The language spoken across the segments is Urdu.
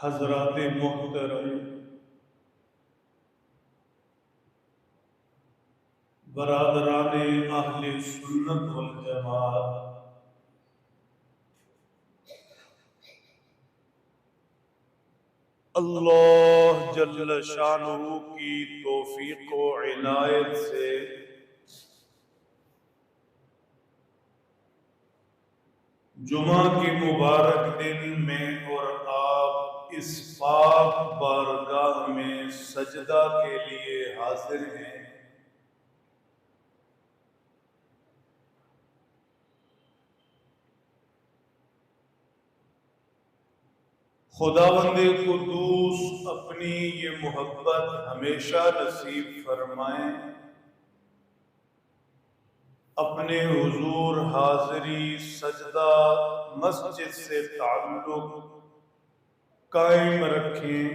حضرات محترم، برادران اہل سنت والجماعت، اللہ جل شانہ کی توفیق و عنایت سے جمعہ کے مبارک دن میں اور آپ اس پاک بارگاہ میں سجدہ کے لیے حاضر ہیں، خداوند قدوس اپنی یہ محبت ہمیشہ نصیب فرمائیں، اپنے حضور حاضری سجدہ مسجد سے تعلق قائم رکھیں،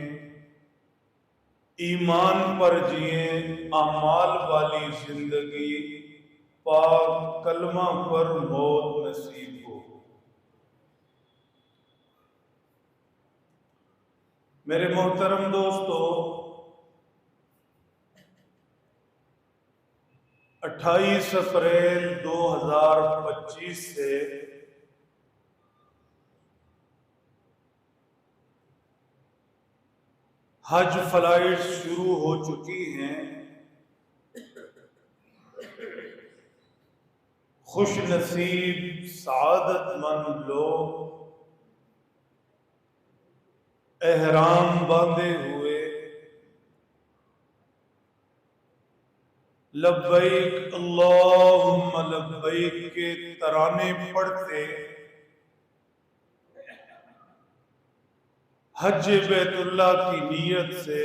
ایمان پر جئیں، اعمال والی زندگی، پاک کلمہ پر موت نصیب ہو۔ میرے محترم دوستو، 28 اپریل 2025 سے حج فلائٹ شروع ہو چکی ہیں۔ خوش نصیب سعادت مند لوگ احرام باندھے ہوئے لبیک اللہم لبیک کے ترانے پڑھتے حج بیت اللہ کی نیت سے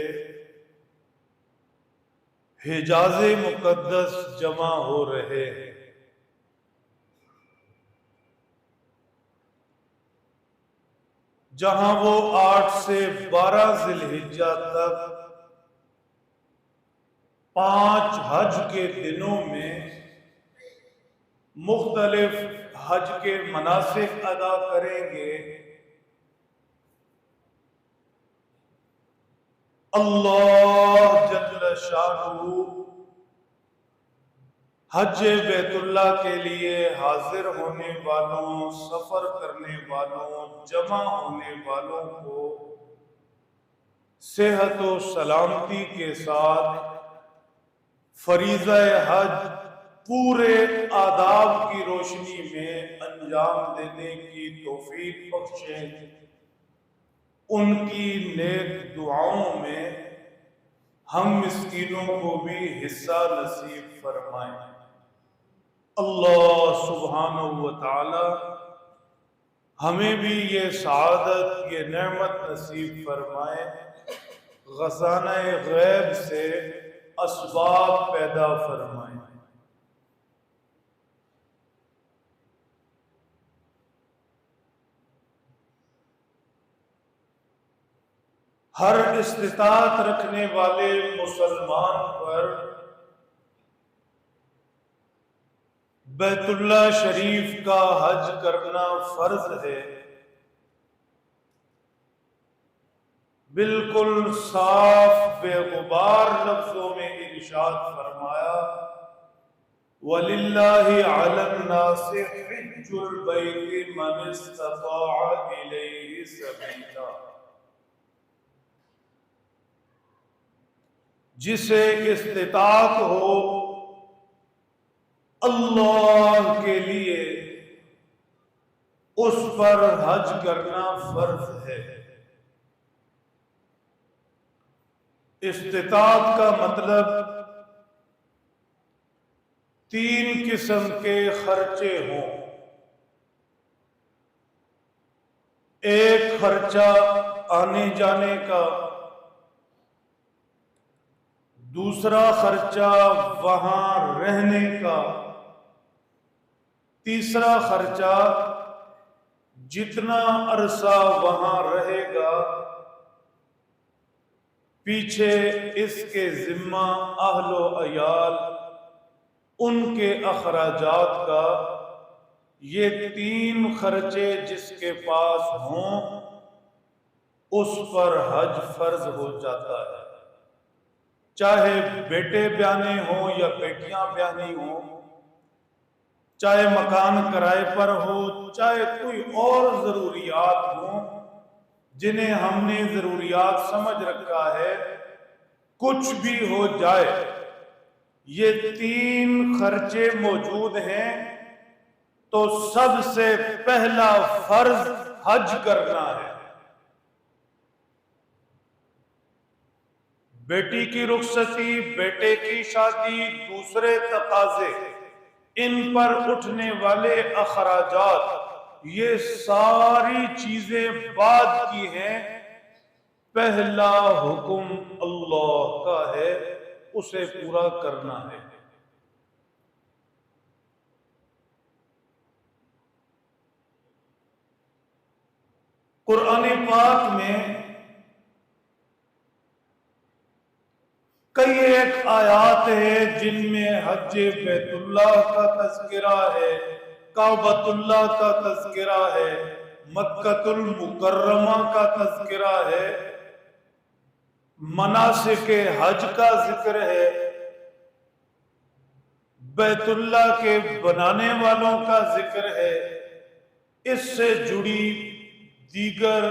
حجاز مقدس جمع ہو رہے ہیں۔ جہاں وہ 8 سے 12 ذی الحجہ تک 5 حج کے دنوں میں مختلف حج کے مناسک ادا کریں گے، اللہ جل شانہ حج بیت اللہ کے لیے حاضر ہونے والوں، سفر کرنے والوں، جمع ہونے والوں کو صحت و سلامتی کے ساتھ فریضہ حج پورے آداب کی روشنی میں انجام دینے کی توفیق بخشے، ان کی نیک دعاؤں میں ہم مسکینوں کو بھی حصہ نصیب فرمائیں۔ اللہ سبحانہ و تعالی ہمیں بھی یہ سعادت، یہ نعمت نصیب فرمائے، خزانہ غیب سے اسباب پیدا فرمائیں۔ ہر استطاعت رکھنے والے مسلمان پر بیت اللہ شریف کا حج کرنا فرض ہے۔ بالکل صاف بے غبار لفظوں میں ارشاد فرمایا، وَلِلَّهِ عَلَى النَّاسِ حِجُّ الْبَيْتِ مَنِ اسْتَطَاعَ إِلَيْهِ سَبِيلًا، جسے استطاعت ہو اللہ کے لیے اس پر حج کرنا فرض ہے۔ استطاعت کا مطلب 3 قسم کے خرچے ہوں۔ ایک خرچہ آنے جانے کا، دوسرا خرچہ وہاں رہنے کا، تیسرا خرچہ جتنا عرصہ وہاں رہے گا پیچھے اس کے ذمہ اہل و عیال، ان کے اخراجات کا۔ یہ 3 خرچے جس کے پاس ہوں اس پر حج فرض ہو جاتا ہے، چاہے بیٹے بیانے ہوں یا بیٹیاں بیانی ہوں، چاہے مکان کرائے پر ہو، چاہے کوئی اور ضروریات ہوں جنہیں ہم نے ضروریات سمجھ رکھا ہے، کچھ بھی ہو جائے یہ 3 خرچے موجود ہیں تو سب سے پہلا فرض حج کرنا ہے۔ بیٹی کی رخصتی، بیٹے کی شادی، دوسرے تقاضے، ان پر اٹھنے والے اخراجات، یہ ساری چیزیں بعد کی ہیں۔ پہلا حکم اللہ کا ہے، اسے پورا کرنا ہے۔ قرآن پاک میں کئی ایک آیات ہیں جن میں حج بیت اللہ کا تذکرہ ہے، کعبۃ اللہ کا تذکرہ ہے، مکۃ المکرمہ کا تذکرہ ہے، مناسک حج کا ذکر ہے، بیت اللہ کے بنانے والوں کا ذکر ہے، اس سے جڑی دیگر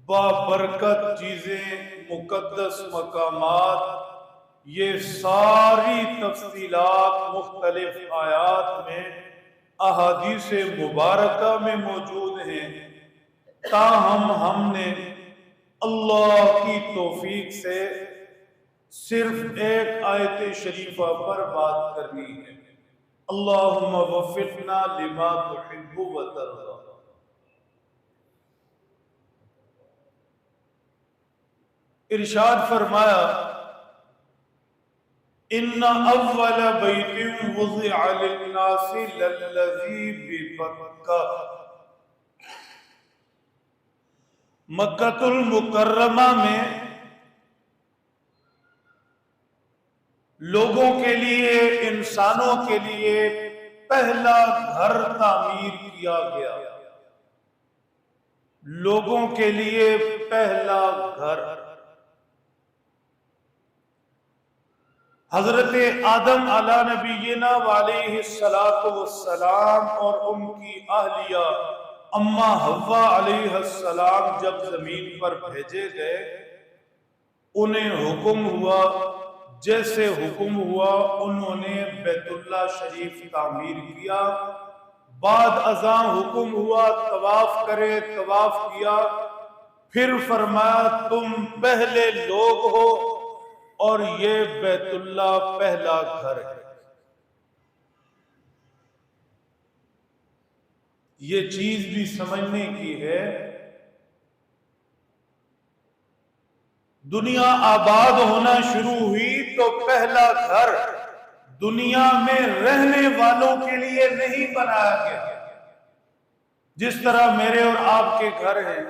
بابرکت چیزیں، مقدس مقامات، یہ ساری تفصیلات مختلف آیات میں، احادیث مبارکہ میں موجود ہیں۔ تاہم ہم نے اللہ کی توفیق سے صرف ایک آیت شریفہ پر بات کرنی ہے۔ اللہم وفقنا لما تحب و ترضی۔ ارشاد فرمایا، ان اول بیت وضع للناس للذی ببکہ، مکۃ المکرمہ میں لوگوں کے لیے، انسانوں کے لیے پہلا گھر تعمیر کیا گیا، لوگوں کے لیے پہلا گھر۔ حضرت آدم علیہ نبینا علیہ السلام اور ان کی اہلیہ اماں حوا علیہ السلام جب زمین پر بھیجے گئے، انہیں حکم ہوا، جیسے حکم ہوا انہوں نے بیت اللہ شریف تعمیر کیا۔ بعد ازاں حکم ہوا طواف کرے، طواف کیا، پھر فرمایا تم پہلے لوگ ہو اور یہ بیت اللہ پہلا گھر ہے۔ یہ چیز بھی سمجھنے کی ہے، دنیا آباد ہونا شروع ہوئی تو پہلا گھر دنیا میں رہنے والوں کے لیے نہیں بنایا گیا، جس طرح میرے اور آپ کے گھر ہیں۔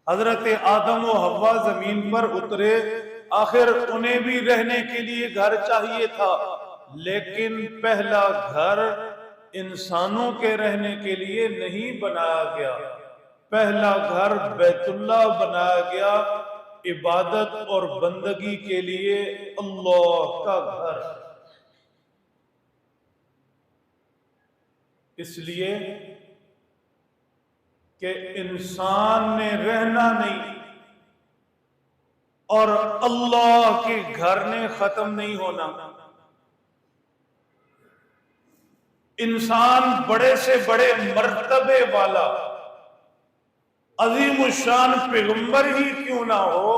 حضرت آدم و حوا زمین پر اترے، آخر انہیں بھی رہنے کے لیے گھر چاہیے تھا، لیکن پہلا گھر انسانوں کے رہنے کے لیے نہیں بنایا گیا، پہلا گھر بیت اللہ بنایا گیا، عبادت اور بندگی کے لیے اللہ کا گھر۔ اس لیے کہ انسان نے رہنا نہیں اور اللہ کے گھر نے ختم نہیں ہونا۔ انسان بڑے سے بڑے مرتبے والا عظیم الشان پیغمبر ہی کیوں نہ ہو،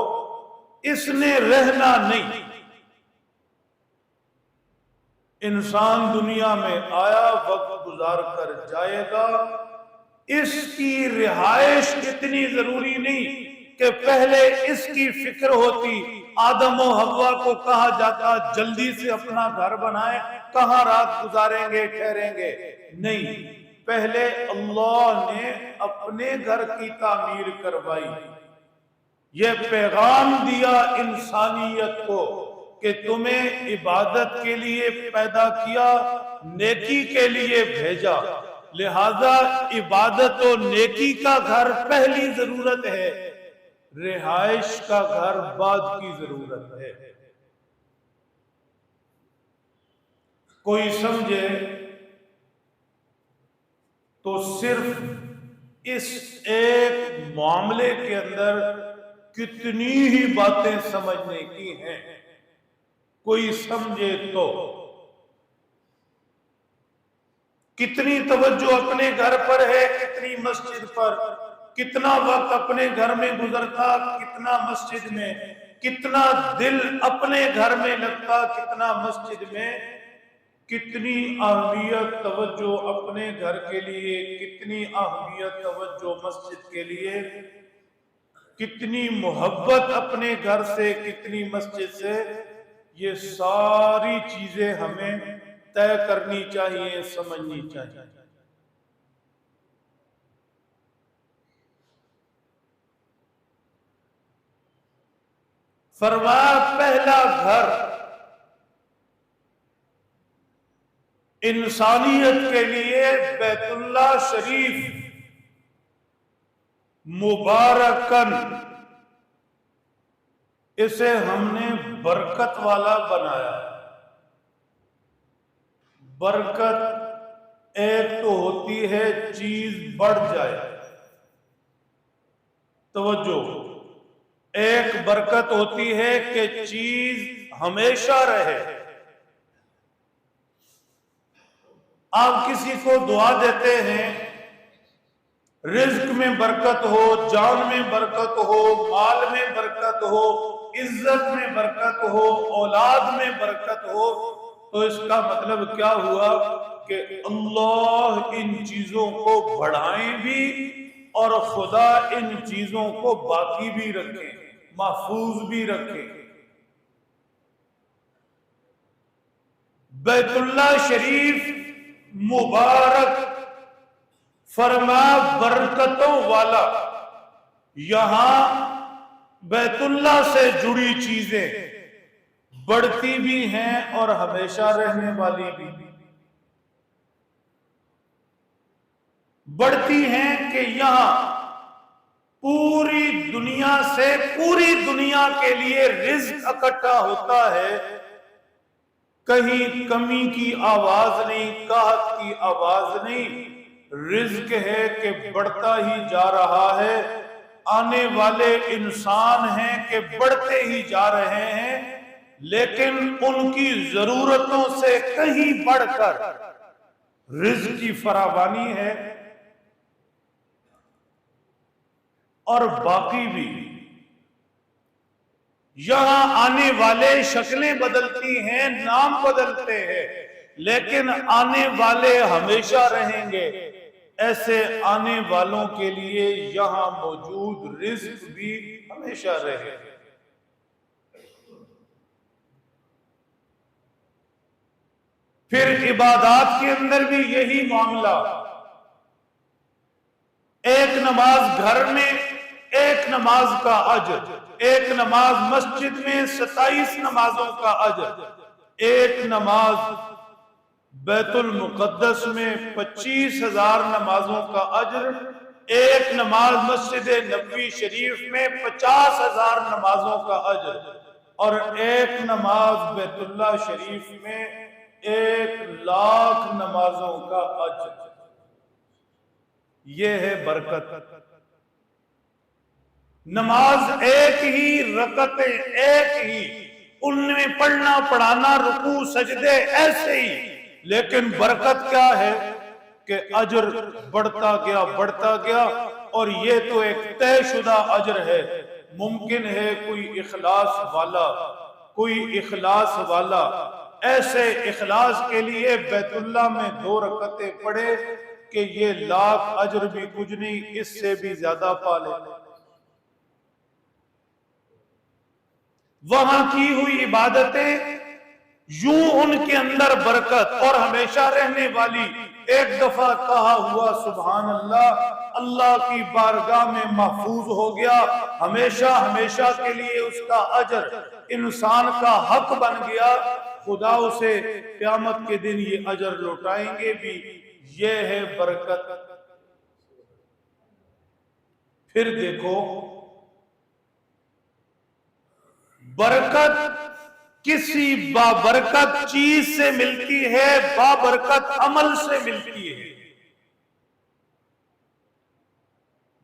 اس نے رہنا نہیں۔ انسان دنیا میں آیا، وقت گزار کر جائے گا، اس کی رہائش اتنی ضروری نہیں کہ پہلے اس کی فکر ہوتی۔ آدم و حوا کو کہا جاتا جلدی سے اپنا گھر بنائیں، کہاں رات گزاریں گے، ٹھہریں گے، نہیں، پہلے اللہ نے اپنے گھر کی تعمیر کروائی۔ یہ پیغام دیا انسانیت کو کہ تمہیں عبادت کے لیے پیدا کیا، نیکی کے لیے بھیجا، لہذا عبادت و نیکی کا گھر پہلی ضرورت ہے، رہائش کا گھر بعد کی ضرورت ہے۔ کوئی سمجھے تو صرف اس ایک معاملے کے اندر کتنی ہی باتیں سمجھنے کی ہیں، کوئی سمجھے تو کتنی توجہ اپنے گھر پر ہے، کتنی مسجد پر، کتنا وقت اپنے گھر میں گزرتا، کتنا مسجد میں، کتنا دل اپنے گھر میں لگتا، کتنا مسجد میں، کتنی اہمیت توجہ اپنے گھر کے لیے، کتنی اہمیت توجہ مسجد کے لیے، کتنی محبت اپنے گھر سے، کتنی مسجد سے، یہ ساری چیزیں ہمیں طے کرنی چاہیے، سمجھنی چاہیے۔ فرمایا پہلا گھر انسانیت کے لیے بیت اللہ شریف مبارکن، اسے ہم نے برکت والا بنایا۔ برکت ایک تو ہوتی ہے چیز بڑھ جائے، توجہ، ایک برکت ہوتی ہے کہ چیز ہمیشہ رہے۔ آپ کسی کو دعا دیتے ہیں رزق میں برکت ہو، جان میں برکت ہو، مال میں برکت ہو، عزت میں برکت ہو، اولاد میں برکت ہو، تو اس کا مطلب کیا ہوا کہ اللہ ان چیزوں کو بڑھائیں بھی اور خدا ان چیزوں کو باقی بھی رکھے، محفوظ بھی رکھے۔ بیت اللہ شریف مبارک، فرما برکتوں والا، یہاں بیت اللہ سے جڑی چیزیں بڑھتی بھی ہیں اور ہمیشہ رہنے والی بھی بڑھتی ہیں کہ یہاں پوری دنیا سے، پوری دنیا کے لیے رزق اکٹھا ہوتا ہے، کہیں کمی کی آواز نہیں، قحط کی آواز نہیں، رزق ہے کہ بڑھتا ہی جا رہا ہے، آنے والے انسان ہیں کہ بڑھتے ہی جا رہے ہیں، لیکن ان کی ضرورتوں سے کہیں بڑھ کر رزق کی فراوانی ہے، اور باقی بھی یہاں آنے والے شکلیں بدلتی ہیں، نام بدلتے ہیں، لیکن آنے والے ہمیشہ رہیں گے۔ ایسے آنے والوں کے لیے یہاں موجود رزق بھی ہمیشہ رہے۔ پھر عبادات کے اندر بھی یہی معاملہ، ایک نماز گھر میں، ایک نماز کا اجر، ایک نماز مسجد میں 27 نمازوں کا اجر، ایک نماز بیت المقدس میں 25,000 نمازوں کا اجر، ایک نماز مسجد نبوی شریف میں 50,000 نمازوں کا اجر، اور ایک نماز بیت اللہ شریف میں 1,00,000 نمازوں کا اجر۔ یہ ہے برکت۔ نماز ایک ہی، رکعتیں ایک ہی، ان میں پڑھنا پڑھانا، رکوع سجدے ایسے ہی، لیکن برکت کیا ہے کہ اجر بڑھتا گیا بڑھتا گیا، اور یہ تو ایک طے شدہ اجر ہے۔ ممکن ہے کوئی اخلاص والا ایسے اخلاص کے لیے بیت اللہ میں 2 رکعتیں پڑھے کہ یہ 1,00,000 اجر بھی کچھ نہیں، اس سے بھی زیادہ پا لے۔ وہاں کی ہوئی عبادتیں یوں ان کے اندر برکت اور ہمیشہ رہنے والی، ایک دفعہ کہا ہوا سبحان اللہ، اللہ کی بارگاہ میں محفوظ ہو گیا، ہمیشہ ہمیشہ کے لیے اس کا اجر انسان کا حق بن گیا، خدا اسے قیامت کے دن یہ اجر لوٹائیں گے بھی، یہ ہے برکت۔ پھر دیکھو برکت کسی بابرکت چیز سے ملتی ہے، بابرکت عمل سے ملتی ہے۔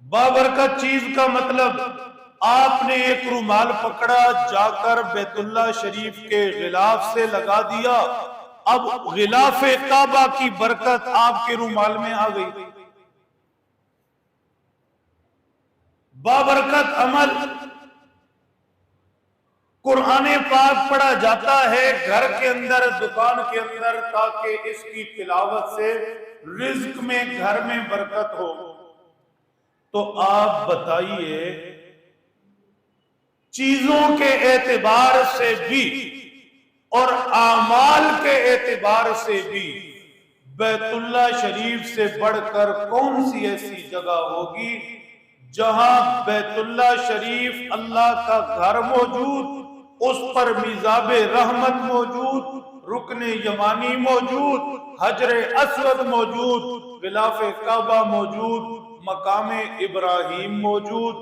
بابرکت چیز کا مطلب آپ نے ایک رومال پکڑا، جا کر بیت اللہ شریف کے غلاف سے لگا دیا، اب غلاف کعبہ کی برکت آپ کے رومال میں آ گئی۔ بابرکت عمل قرآن پاک پڑھا جاتا ہے گھر کے اندر، دکان کے اندر، تاکہ اس کی تلاوت سے رزق میں گھر میں برکت ہو۔ تو آپ بتائیے چیزوں کے اعتبار سے بھی اور اعمال کے اعتبار سے بھی بیت اللہ شریف سے بڑھ کر کون سی ایسی جگہ ہوگی جہاں بیت اللہ شریف اللہ کا گھر موجود، اس پر میزاب رحمت موجود، رکن یمانی موجود، حجر اسود موجود، غلاف کعبہ موجود، مقام ابراہیم موجود،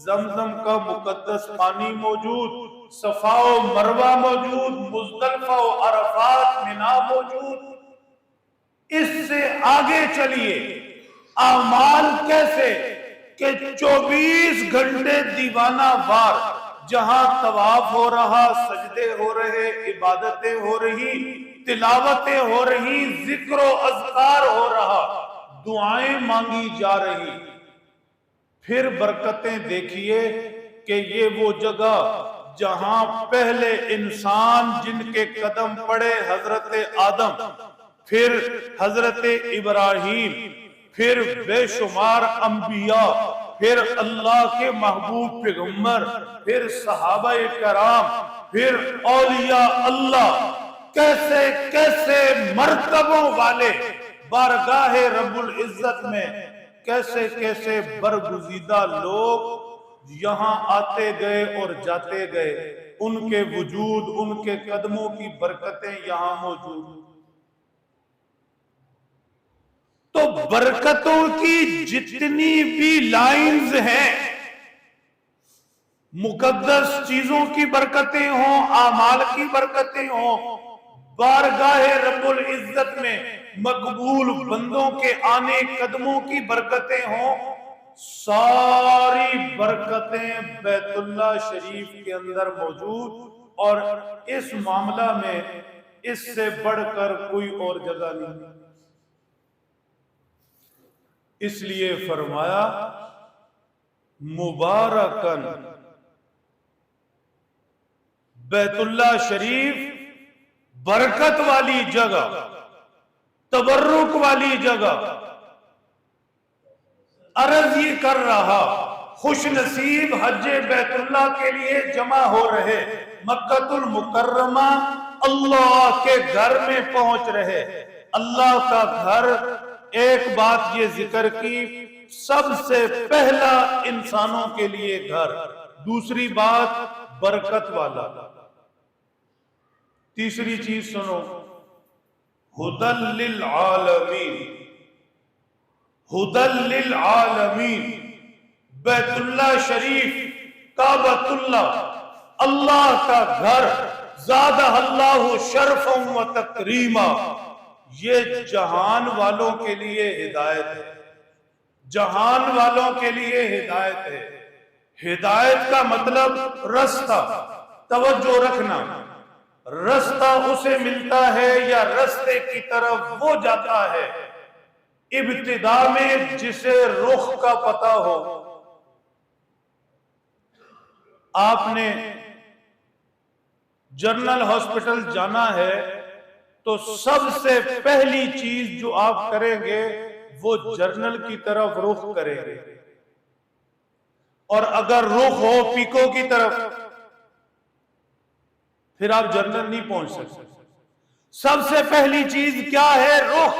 زمزم کا مقدس پانی موجود، صفا و مروہ موجود، مزدلفہ و عرفات منا موجود۔ اس سے آگے چلیے اعمال کیسے کہ 24 گھنٹے دیوانہ وار جہاں طواف ہو رہا، سجدے ہو رہے، عبادتیں ہو رہی، تلاوتیں ہو رہی، ذکر و اذکار ہو رہا، دعائیں مانگی جا رہی۔ پھر برکتیں دیکھیے کہ یہ وہ جگہ جہاں پہلے انسان جن کے قدم پڑے حضرت آدم، پھر حضرت ابراہیم، پھر بے شمار انبیاء، پھر اللہ کے محبوب پیغمبر، پھر صحابہ کرام، پھر اولیاء اللہ، کیسے کیسے مرتبوں والے بارگاہ رب العزت میں کیسے کیسے برگزیدہ لوگ یہاں آتے گئے اور جاتے گئے، ان کے وجود، ان کے قدموں کی برکتیں یہاں موجود۔ تو برکتوں کی جتنی بھی لائنز ہیں، مقدس چیزوں کی برکتیں ہوں، اعمال کی برکتیں ہوں، بارگاہ رب العزت میں مقبول بندوں کے آنے قدموں کی برکتیں ہوں، ساری برکتیں بیت اللہ شریف کے اندر موجود، اور اس معاملہ میں اس سے بڑھ کر کوئی اور جگہ نہیں۔ اس لیے فرمایا مبارکن، بیت اللہ شریف برکت والی جگہ، تبرک والی جگہ۔ عرض یہ کر رہا خوش نصیب حج بیت اللہ کے لیے جمع ہو رہے، مکہ المکرمہ اللہ کے گھر میں پہنچ رہے۔ اللہ کا گھر، ایک بات یہ ذکر کی، سب سے پہلا انسانوں کے لیے گھر، دوسری بات برکت والا، تیسری چیز سنو، ہدی للعالمین، ہدی للعالمین۔ بیت اللہ شریف، کعبۃ اللہ، اللہ کا گھر، زادہ اللہ شرفا و تکریما، یہ جہان والوں کے لیے ہدایت ہے، جہان والوں کے لیے ہدایت ہے۔ ہدایت کا مطلب رستہ، توجہ رکھنا، رستہ اسے ملتا ہے یا رستے کی طرف وہ جاتا ہے ابتدا میں جسے رخ کا پتہ ہو۔ آپ نے جنرل ہاسپٹل جانا ہے تو سب سے پہلی چیز جو آپ کریں گے وہ جنرل کی طرف رخ کریں گے، اور اگر رخ ہو پیکو کی طرف پھر آپ جنرل نہیں پہنچ سکتے۔ سب سے پہلی چیز کیا ہے؟ رخ،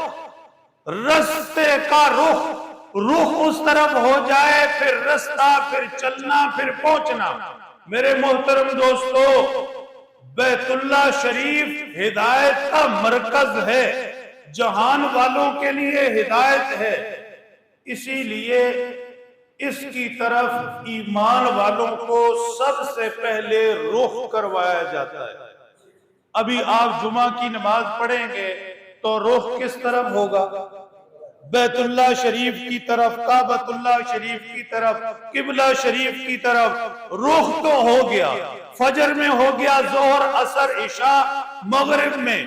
رستے کا رخ، رخ اس طرف ہو جائے، پھر رستہ، پھر چلنا، پھر پہنچنا۔ میرے محترم دوستو، بیت اللہ شریف ہدایت کا مرکز ہے، جہان والوں کے لیے ہدایت ہے، اسی لیے اس کی طرف ایمان والوں کو سب سے پہلے رخ کروایا جاتا ہے۔ ابھی آپ جمعہ کی نماز پڑھیں گے تو رخ کس طرف ہوگا؟ بیت اللہ شریف کی طرف، کعبۃ اللہ شریف کی طرف، قبلہ شریف کی طرف۔ رخ تو ہو گیا، فجر میں ہو گیا، ظہر، عصر، عشاء، مغرب میں،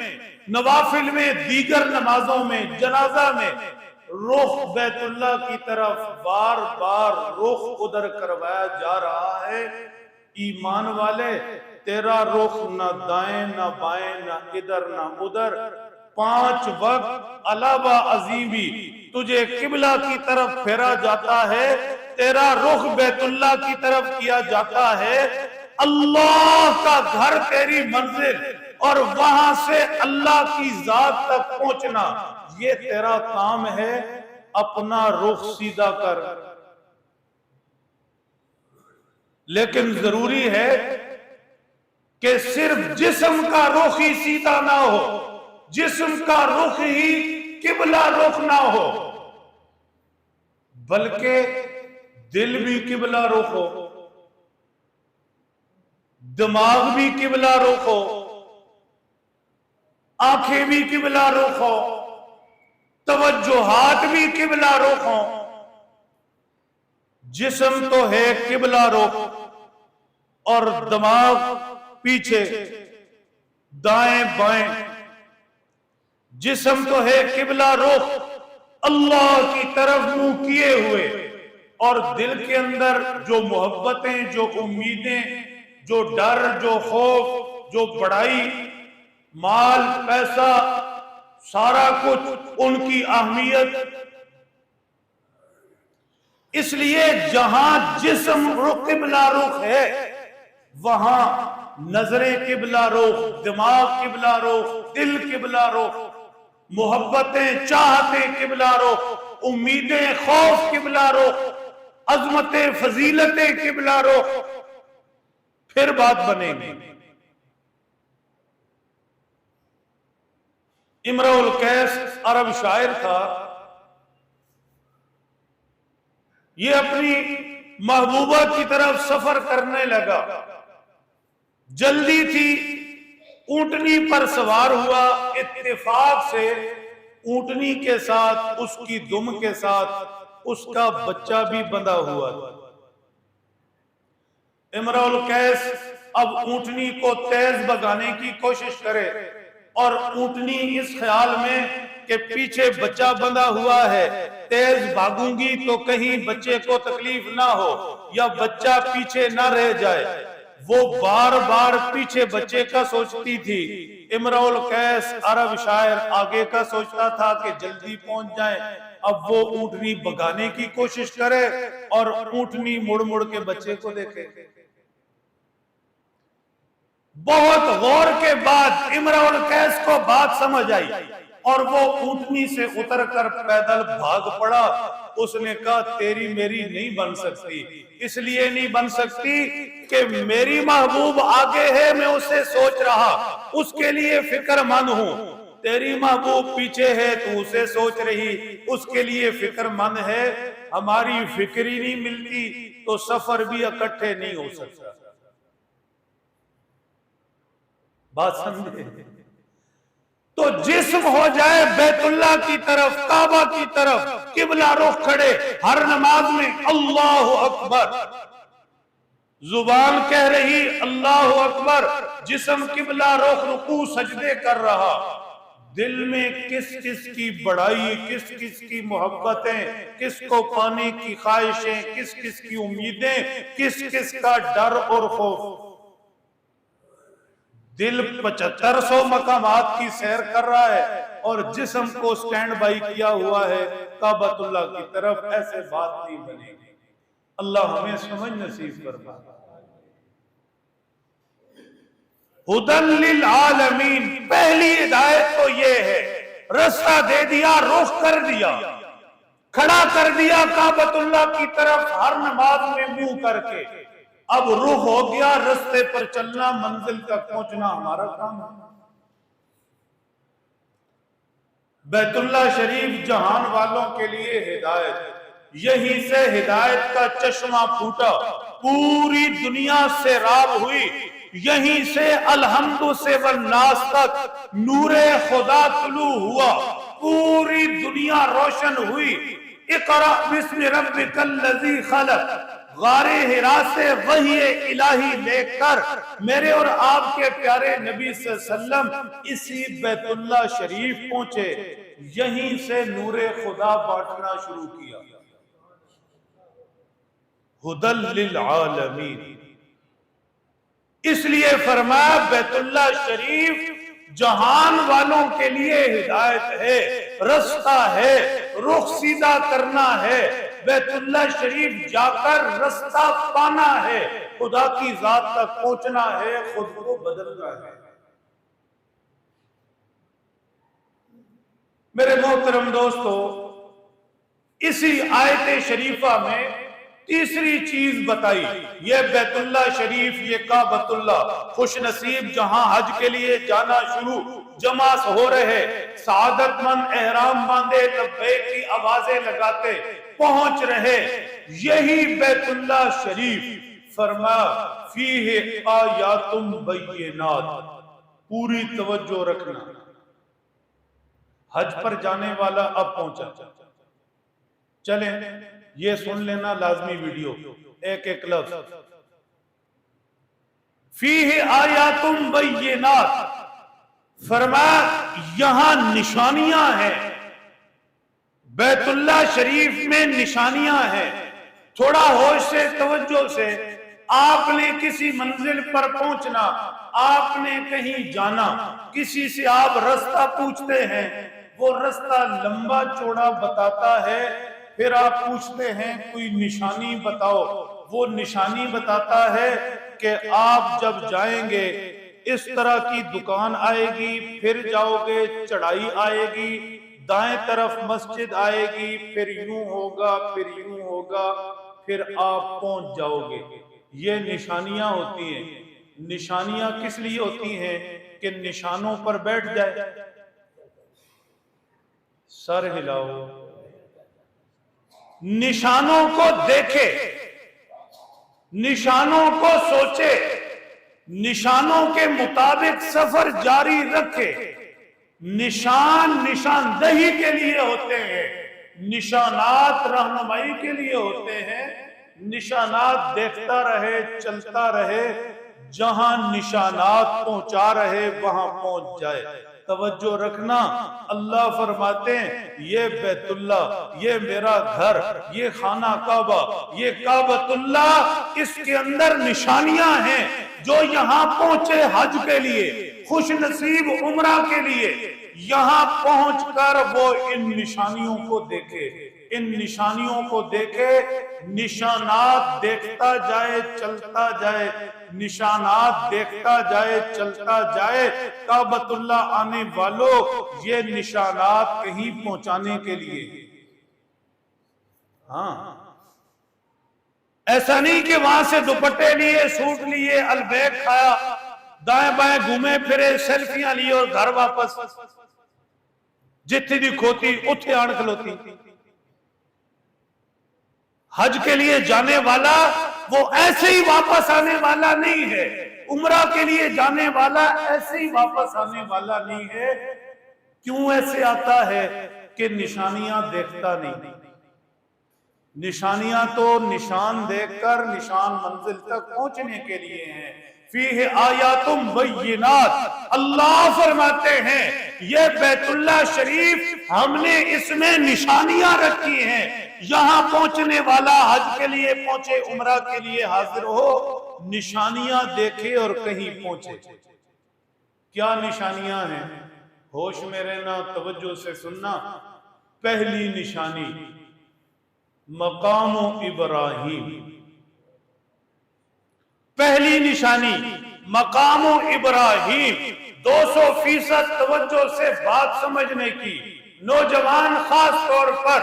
نوافل میں، دیگر نمازوں میں، جنازہ میں، رخ بیت اللہ کی طرف بار بار رخ ادھر کروایا جا رہا ہے۔ ایمان والے، تیرا رخ نہ دائیں نہ بائیں نہ ادھر نہ ادھر، 5 وقت علاوہ عظیمی تجھے قبلہ کی طرف پھیرا جاتا ہے، تیرا رخ بیت اللہ کی طرف کیا جاتا ہے۔ اللہ کا گھر تیری منزل، اور وہاں سے اللہ کی ذات تک پہنچنا، یہ تیرا کام ہے۔ اپنا رخ سیدھا کر، لیکن ضروری ہے کہ صرف جسم کا رخ ہی سیدھا نہ ہو، جسم کا رخ ہی قبلہ رخ نہ ہو، بلکہ دل بھی قبلہ رخ ہو، دماغ بھی قبلہ رخ ہو، آنکھیں بھی قبلہ رخ ہو، توجہات بھی قبلہ رخ ہو۔ جسم تو ہے قبلہ رخ، اور دماغ پیچھے دائیں بائیں، جسم تو ہے قبلہ رخ اللہ کی طرف منہ کیے ہوئے، اور دل کے اندر جو محبتیں، جو امیدیں، جو ڈر، جو خوف، جو بڑائی، مال، پیسہ، سارا کچھ، ان کی اہمیت۔ اس لیے جہاں جسم قبلہ رخ ہے، وہاں نظریں قبلہ رخ، دماغ قبلہ رخ، دل قبلہ رخ، محبتیں، چاہتیں قبلہ رخ، امیدیں، خوف قبلہ رخ، عظمتیں، فضیلتیں قبلہ رخ، پھر بات بنے گی۔ امرؤ القیس عرب شاعر تھا، یہ اپنی محبوبہ کی طرف سفر کرنے لگا، جلدی تھی، اونٹنی پر سوار ہوا، اتفاق سے اونٹنی کے ساتھ، اس کی دم کے ساتھ اس کا بچہ بھی بندھا ہوا تھا۔ امرؤ القیس اب اونٹنی کو تیز بھگانے کی کوشش کرے، اور اونٹنی اس خیال میں کہ پیچھے بچہ بندھا ہوا ہے، تیز بھاگوں گی تو کہیں بچے کو تکلیف نہ ہو یا بچہ پیچھے نہ رہ جائے، وہ بار بار پیچھے بچے کا سوچتی تھی۔ امرؤ القیس عرب شاعر آگے کا سوچتا تھا کہ جلدی پہنچ جائیں۔ اب وہ اونٹنی بھگانے کی کوشش کرے اور اونٹنی مڑ مڑ کے بچے کو دیکھے۔ بہت غور کے بعد امرؤ القیس کو بات سمجھ آئی، اور وہ اونٹنی سے اتر کر پیدل بھاگ پڑا۔ اس نے کہا تیری میری نہیں بن سکتی، اس لیے نہیں بن سکتی کہ میری محبوب آگے ہے، میں اسے سوچ رہا، اس کے لیے فکر مند ہوں۔ تیری محبوب پیچھے ہے، تو اسے سوچ رہی، اس کے لیے فکر مند ہے۔ ہماری فکر ہی نہیں ملتی تو سفر بھی اکٹھے نہیں ہو سکتا۔ بات سمجھے؟ تو جسم ہو جائے بیت اللہ کی طرف، کعبہ کی طرف، قبلہ رخ کھڑے، ہر نماز میں اللہ اکبر، زبان کہہ رہی اللہ اکبر، جسم قبلہ رخ، رکوع سجدے کر رہا، دل میں کس کس کی بڑائی، کس کس کی محبتیں، کس کو پانے کی خواہشیں، کس کس کی امیدیں، کس کس کا ڈر اور خوف۔ دل 7500 مقامات کی سیر کر رہا ہے، اور جسم کو سٹینڈ بائی کیا ہوا ہے کعبۃ اللہ کی طرف۔ ایسے بات نہیں بنے گی۔ اللہ ہمیں سمجھ نصیب فرمائے۔ ہدی للعالمین، پہلی ہدایت تو یہ ہے، رستہ دے دیا، رخ کر دیا، کھڑا کر دیا کعبۃ اللہ کی طرف ہر نماز میں منہ کر کے۔ اب رخ ہو گیا، رستے پر چلنا، منزل تک پہنچنا ہمارا کام ہے۔ بیت اللہ شریف جہان والوں کے لیے ہدایت، یہیں سے ہدایت کا چشمہ پھوٹا، پوری دنیا سے راب ہوئی، یہیں سے الحمد سے والناس تک نور خدا طلوع ہوا، پوری دنیا روشن ہوئی۔ اقرأ بسم ربک الذی خلق، غار حرا سے وحی الہی لے کر میرے اور آپ کے پیارے نبی صلی اللہ علیہ وسلم اسی بیت اللہ شریف پہنچے، یہیں سے نور خدا بانٹنا شروع کیا۔ ہدی للعالمین، اس لیے فرمایا بیت اللہ شریف جہان والوں کے لیے ہدایت ہے، رستہ ہے، رخ سیدھا کرنا ہے، بیت اللہ شریف جا کر رستہ پانا ہے، خدا کی ذات تک پہنچنا ہے، خود کو بدلنا ہے۔ میرے محترم دوستو، اسی آیت شریفہ میں تیسری چیز بتائی، یہ بیت اللہ شریف، یہ کعبۃ اللہ، خوش نصیب جہاں حج کے لیے جانا شروع، جمع ہو رہے، سعادت مند احرام باندھے لبیک کی آوازیں لگاتے پہنچ رہے، یہی بیت اللہ شریف۔ فرمایا فیہ آیات بینات، پوری توجہ رکھنا، حج پر جانے والا اب پہنچا، چلیں یہ سن لینا لازمی ویڈیو، ایک ایک لفظ، فیہ آیات بینات، فرمایا یہاں نشانیاں ہیں، بیت اللہ شریف میں نشانیاں ہیں۔ تھوڑا ہوش سے، توجہ سے، آپ نے کسی منزل پر پہنچنا، آپ نے کہیں جانا، کسی سے آپ رستہ پوچھتے ہیں، وہ رستہ لمبا چوڑا بتاتا ہے، پھر آپ پوچھتے ہیں کوئی نشانی بتاؤ، وہ نشانی بتاتا ہے کہ آپ جب جائیں گے اس طرح کی دکان آئے گی، پھر جاؤ گے چڑھائی آئے گی، دائیں طرف مسجد آئے گی، پھر یوں ہوگا، پھر یوں ہوگا، پھر آپ پہنچ جاؤ گے۔ یہ نشانیاں ہوتی ہیں۔ نشانیاں کس لیے ہوتی ہیں؟ کہ نشانوں پر بیٹھ جائے، سر ہلاؤ، نشانوں کو دیکھے، نشانوں کو سوچے، نشانوں کے مطابق سفر جاری رکھے۔ نشان نشاندہی کے لیے ہوتے ہیں، نشانات رہنمائی کے لیے ہوتے ہیں۔ نشانات دیکھتا رہے، چلتا رہے، جہاں نشانات پہنچا رہے وہاں پہنچ جائے۔ توجہ رکھنا، اللہ فرماتے ہیں یہ بیت اللہ، یہ میرا گھر، یہ خانہ کعبہ، یہ کعبۃ اللہ، اس کے اندر نشانیاں ہیں۔ جو یہاں پہنچے حج کے لیے، خوش نصیب عمرہ کے لیے، یہاں پہنچ کر وہ ان نشانیوں کو دیکھے، ان نشانیوں کو دیکھے، نشانات دیکھتا جائے، چلتا جائے، نشانات دیکھتا جائے، چلتا جائے۔ کعبۃ اللہ آنے والوں، یہ نشانات کہیں پہنچانے کے لیے، ہاں، ایسا نہیں کہ وہاں سے دوپٹے لیے، سوٹ لیے، البیک کھایا، دائیں بائیں گھومے پھرے، سیلفیاں لیے اور گھر واپس جتنی بھی کھوتی اتھے آن کھلوتی۔ حج کے لیے جانے والا وہ ایسے ہی واپس آنے والا نہیں ہے، عمرہ کے لیے جانے والا ایسے ہی واپس آنے والا نہیں ہے۔ کیوں ایسے آتا ہے؟ کہ نشانیاں دیکھتا نہیں۔ نشانیاں تو نشان دیکھ کر نشان منزل تک پہنچنے کے لیے ہیں۔ فیہ آیات بینات، اللہ فرماتے ہیں یہ بیت اللہ شریف ہم نے اس میں نشانیاں رکھی ہیں، یہاں پہنچنے والا حج کے لیے پہنچے، عمرہ کے لیے حاضر ہو، نشانیاں دیکھے اور کہیں پہنچے۔ کیا نشانیاں ہیں؟ ہوش میں رہنا، توجہ سے سننا۔ پہلی نشانی مقام ابراہیم، پہلی نشانی مقام ابراہیم۔ 200% توجہ سے بات سمجھنے کی، نوجوان خاص طور پر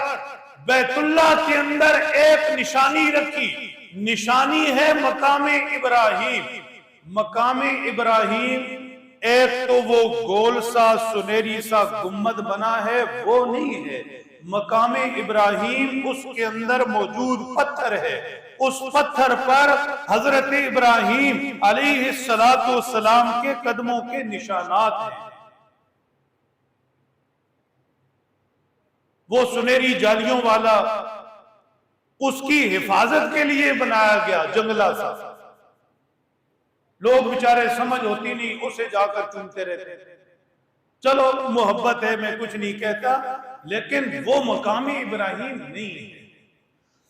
بیت اللہ کے اندر ایک نشانی رکھی، نشانی ہے مقام ابراہیم۔ مقام ابراہیم ایک تو وہ گول سا سنہری سا گنبد بنا ہے، وہ نہیں ہے، مقام ابراہیم اس کے اندر موجود پتھر ہے، اس پتھر پر حضرت ابراہیم علیہ السلام کے قدموں کے نشانات ہیں۔ وہ سنہری جالیوں والا اس کی حفاظت کے لیے بنایا گیا جنگلہ سا، لوگ بیچارے سمجھ ہوتی نہیں، اسے جا کر چومتے رہتے۔ چلو محبت ہے، میں کچھ نہیں کہتا، لیکن وہ مقام ابراہیم نہیں ہے۔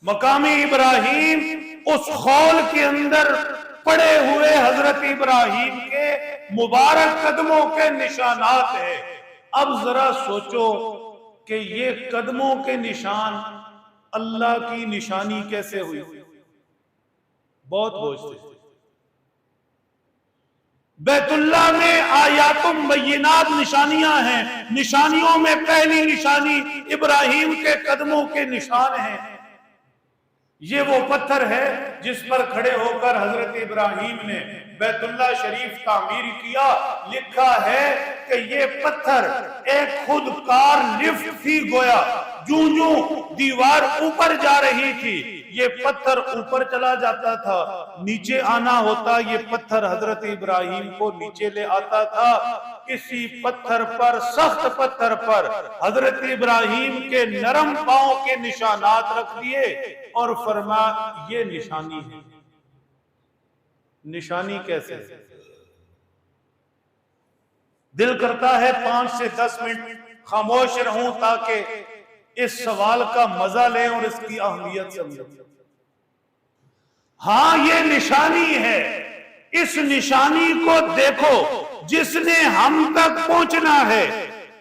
مقام ابراہیم اس خول کے اندر پڑے ہوئے حضرت ابراہیم کے مبارک قدموں کے نشانات ہیں۔ اب ذرا سوچو کہ یہ قدموں کے نشان اللہ کی نشانی کیسے ہوئی؟ بہت سوچتے۔ بیت اللہ میں آیات بینات نشانیاں ہیں، نشانیوں میں پہلی نشانی ابراہیم کے قدموں کے نشان ہیں۔ یہ وہ پتھر ہے جس پر کھڑے ہو کر حضرت ابراہیم نے بیت اللہ شریف تعمیر کیا۔ لکھا ہے کہ یہ پتھر ایک خودکار لفٹ تھی، گویا جوں جوں دیوار اوپر جا رہی تھی یہ پتھر اوپر چلا جاتا تھا، نیچے آنا ہوتا یہ پتھر حضرت ابراہیم کو نیچے لے آتا تھا۔ اسی پتھر پر، سخت پتھر پر حضرت ابراہیم کے نرم پاؤں کے نشانات رکھ دیے اور فرمایا یہ نشانی ہے۔ نشانی کیسے؟ دل کرتا ہے 5 سے 10 منٹ خاموش رہوں تاکہ اس سوال کا مزہ لیں اور اس کی اہمیت سمجھیں۔ ہاں یہ نشانی ہے، اس نشانی کو دیکھو، جس نے ہم تک پہنچنا ہے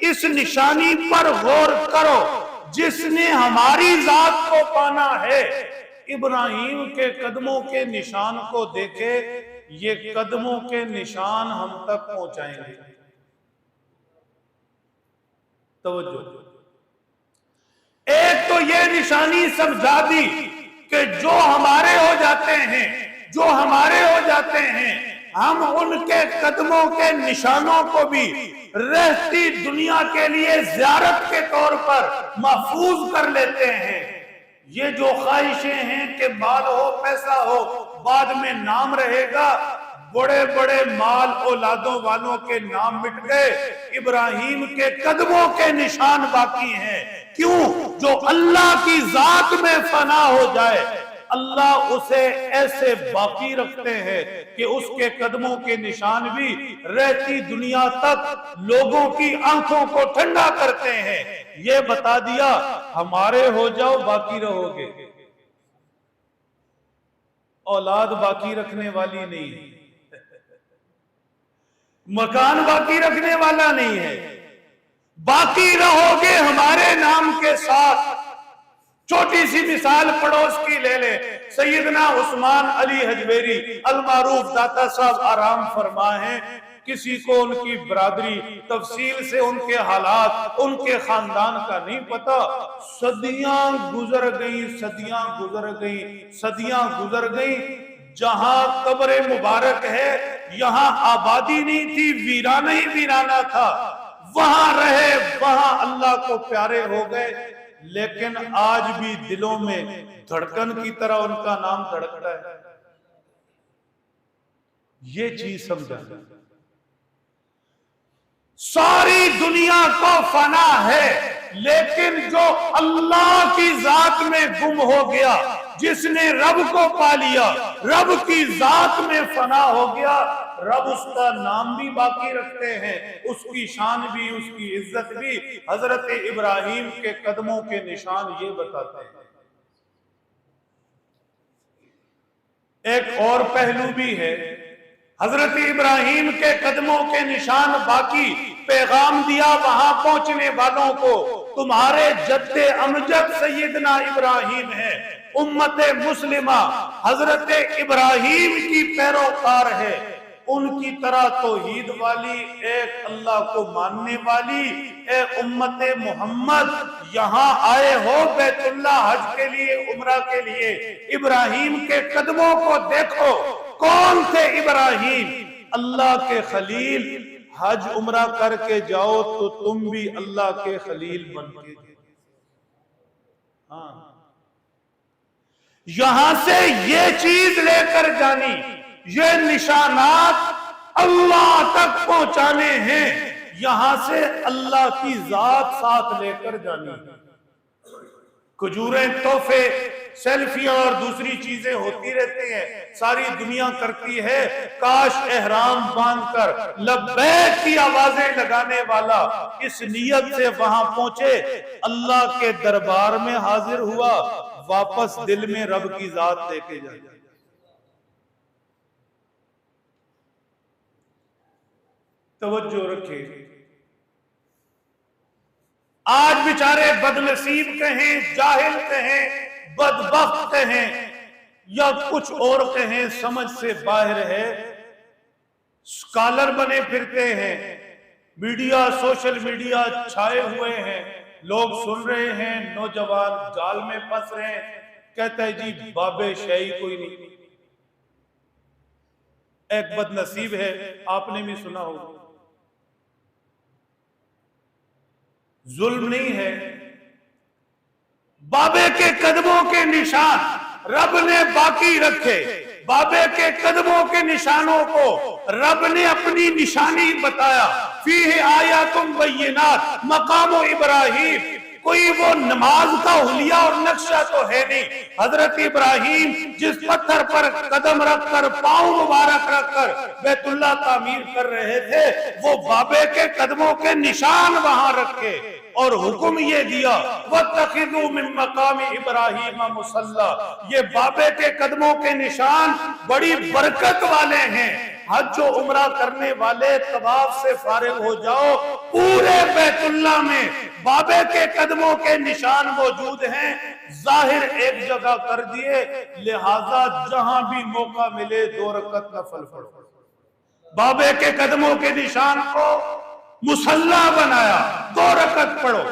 اس نشانی پر غور کرو، جس نے ہماری ذات کو پانا ہے ابراہیم کے قدموں کے نشان کو دیکھے، یہ قدموں کے نشان ہم تک پہنچائیں گے۔ توجہ، ایک تو یہ نشانی سمجھا دی کہ جو ہمارے ہو جاتے ہیں، جو ہمارے ہو جاتے ہیں، ہم ان کے قدموں کے نشانوں کو بھی رہتی دنیا کے لیے زیارت کے طور پر محفوظ کر لیتے ہیں۔ یہ جو خواہشیں ہیں کہ مال ہو، پیسہ ہو، بعد میں نام رہے گا، بڑے بڑے مال اولادوں والوں کے نام مٹ گئے، ابراہیم کے قدموں کے نشان باقی ہیں۔ کیوں؟ جو اللہ کی ذات میں فنا ہو جائے اللہ اسے ایسے باقی رکھتے ہیں کہ اس کے قدموں کے نشان بھی رہتی دنیا تک لوگوں کی آنکھوں کو ٹھنڈا کرتے ہیں۔ یہ بتا دیا ہمارے ہو جاؤ باقی رہو گے۔ اولاد باقی رکھنے والی نہیں ہے، مکان باقی رکھنے والا نہیں ہے، باقی رہو گے ہمارے نام کے ساتھ۔ چھوٹی سی مثال پڑوس کی لے لیں، سیدنا عثمان علی حجویری المعروف داتا صاحب آرام فرما ہیں، کسی کو ان کی برادری تفصیل سے ان کے حالات ان کے خاندان کا نہیں پتا۔ صدیاں گزر گئیں، صدیاں گزر گئیں، صدیاں گزر گئیں، جہاں قبر مبارک ہے یہاں آبادی نہیں تھی، ویرانہ ہی ویرانہ تھا، وہاں رہے، وہاں اللہ کو پیارے ہو گئے، لیکن آج بھی دلوں میں دھڑکن کی طرح ان کا نام دھڑکتا ہے۔ یہ چیز سمجھا، ساری دنیا کو فنا ہے، لیکن جو اللہ کی ذات میں گم ہو گیا، جس نے رب کو پا لیا، رب کی ذات میں فنا ہو گیا، رب اس کا نام بھی باقی رکھتے ہیں، اس کی شان بھی، اس کی عزت بھی۔ حضرت ابراہیم کے قدموں کے نشان یہ بتاتے ہیں۔ ایک اور پہلو بھی ہے، حضرت ابراہیم کے قدموں کے نشان باقی، پیغام دیا وہاں پہنچنے والوں کو، تمہارے جد امجد سیدنا ابراہیم ہے، امت مسلمہ حضرت ابراہیم کی پیروکار ہے، ان کی طرح توحید والی، ایک اللہ کو ماننے والی، اے امت محمد یہاں آئے ہو بیت اللہ حج کے لیے، عمرہ کے لیے، ابراہیم کے قدموں کو دیکھو۔ کون تھے ابراہیم؟ اللہ کے خلیل حج عمرہ کر کے جاؤ تو تم بھی اللہ کے خلیل بن کے، ہاں یہاں سے یہ چیز لے کر جانی، یہ نشانات اللہ تک پہنچانے ہیں، یہاں سے اللہ کی ذات ساتھ لے کر جانی۔ کھجوریں، تحفے، سیلفیاں اور دوسری چیزیں ہوتی رہتی ہیں، ساری دنیا کرتی ہے، کاش احرام باندھ کر لبیک کی آوازیں لگانے والا اس نیت سے وہاں پہنچے، اللہ کے دربار میں حاضر ہوا، واپس دل میں رب کی ذات لے کے جائے۔ توجہ رکھے، آج بیچارے بد نصیب کہیں، جاہل کہیں، بدبخت کہیں یا کچھ اور کہیں، سمجھ سے باہر ہے، اسکالر بنے پھرتے ہیں، میڈیا، سوشل میڈیا چھائے ہوئے ہیں، لوگ سن رہے ہیں، نوجوان جال میں پھنس رہے ہیں، کہتا ہے جی بابے شیعی کوئی نہیں۔ ایک بد نصیب ہے، آپ نے بھی سنا ہوگا، ظلم نہیں ہے، بابے کے قدموں کے نشان رب نے باقی رکھے، بابے کے قدموں کے نشانوں کو رب نے اپنی نشانی بتایا، فیہ آیات بینات مقام ابراہیم، کوئی وہ نماز کا حلیہ اور نقشہ تو ہے نہیں، حضرت ابراہیم جس پتھر پر قدم رکھ کر، پاؤں مبارک رکھ کر بیت اللہ تعمیر کر رہے تھے، وہ بابے کے قدموں کے نشان وہاں رکھے اور حکم یہ دیا وَاتَّخِذُوا مِن مَقَامِ إِبْرَاهِيمَ مُصَلَّى، یہ بابے کے قدموں کے نشان بڑی برکت والے ہیں۔ حج و عمرہ کرنے والے طواف سے فارغ ہو جاؤ، پورے بیت اللہ میں بابے کے قدموں کے نشان موجود ہیں، ظاہر ایک جگہ کر دیے، لہذا جہاں بھی موقع ملے 2 رکعت نفل پڑھو۔ بابے کے قدموں کے نشان کو مصلی بنایا، 2 رکعت پڑھو۔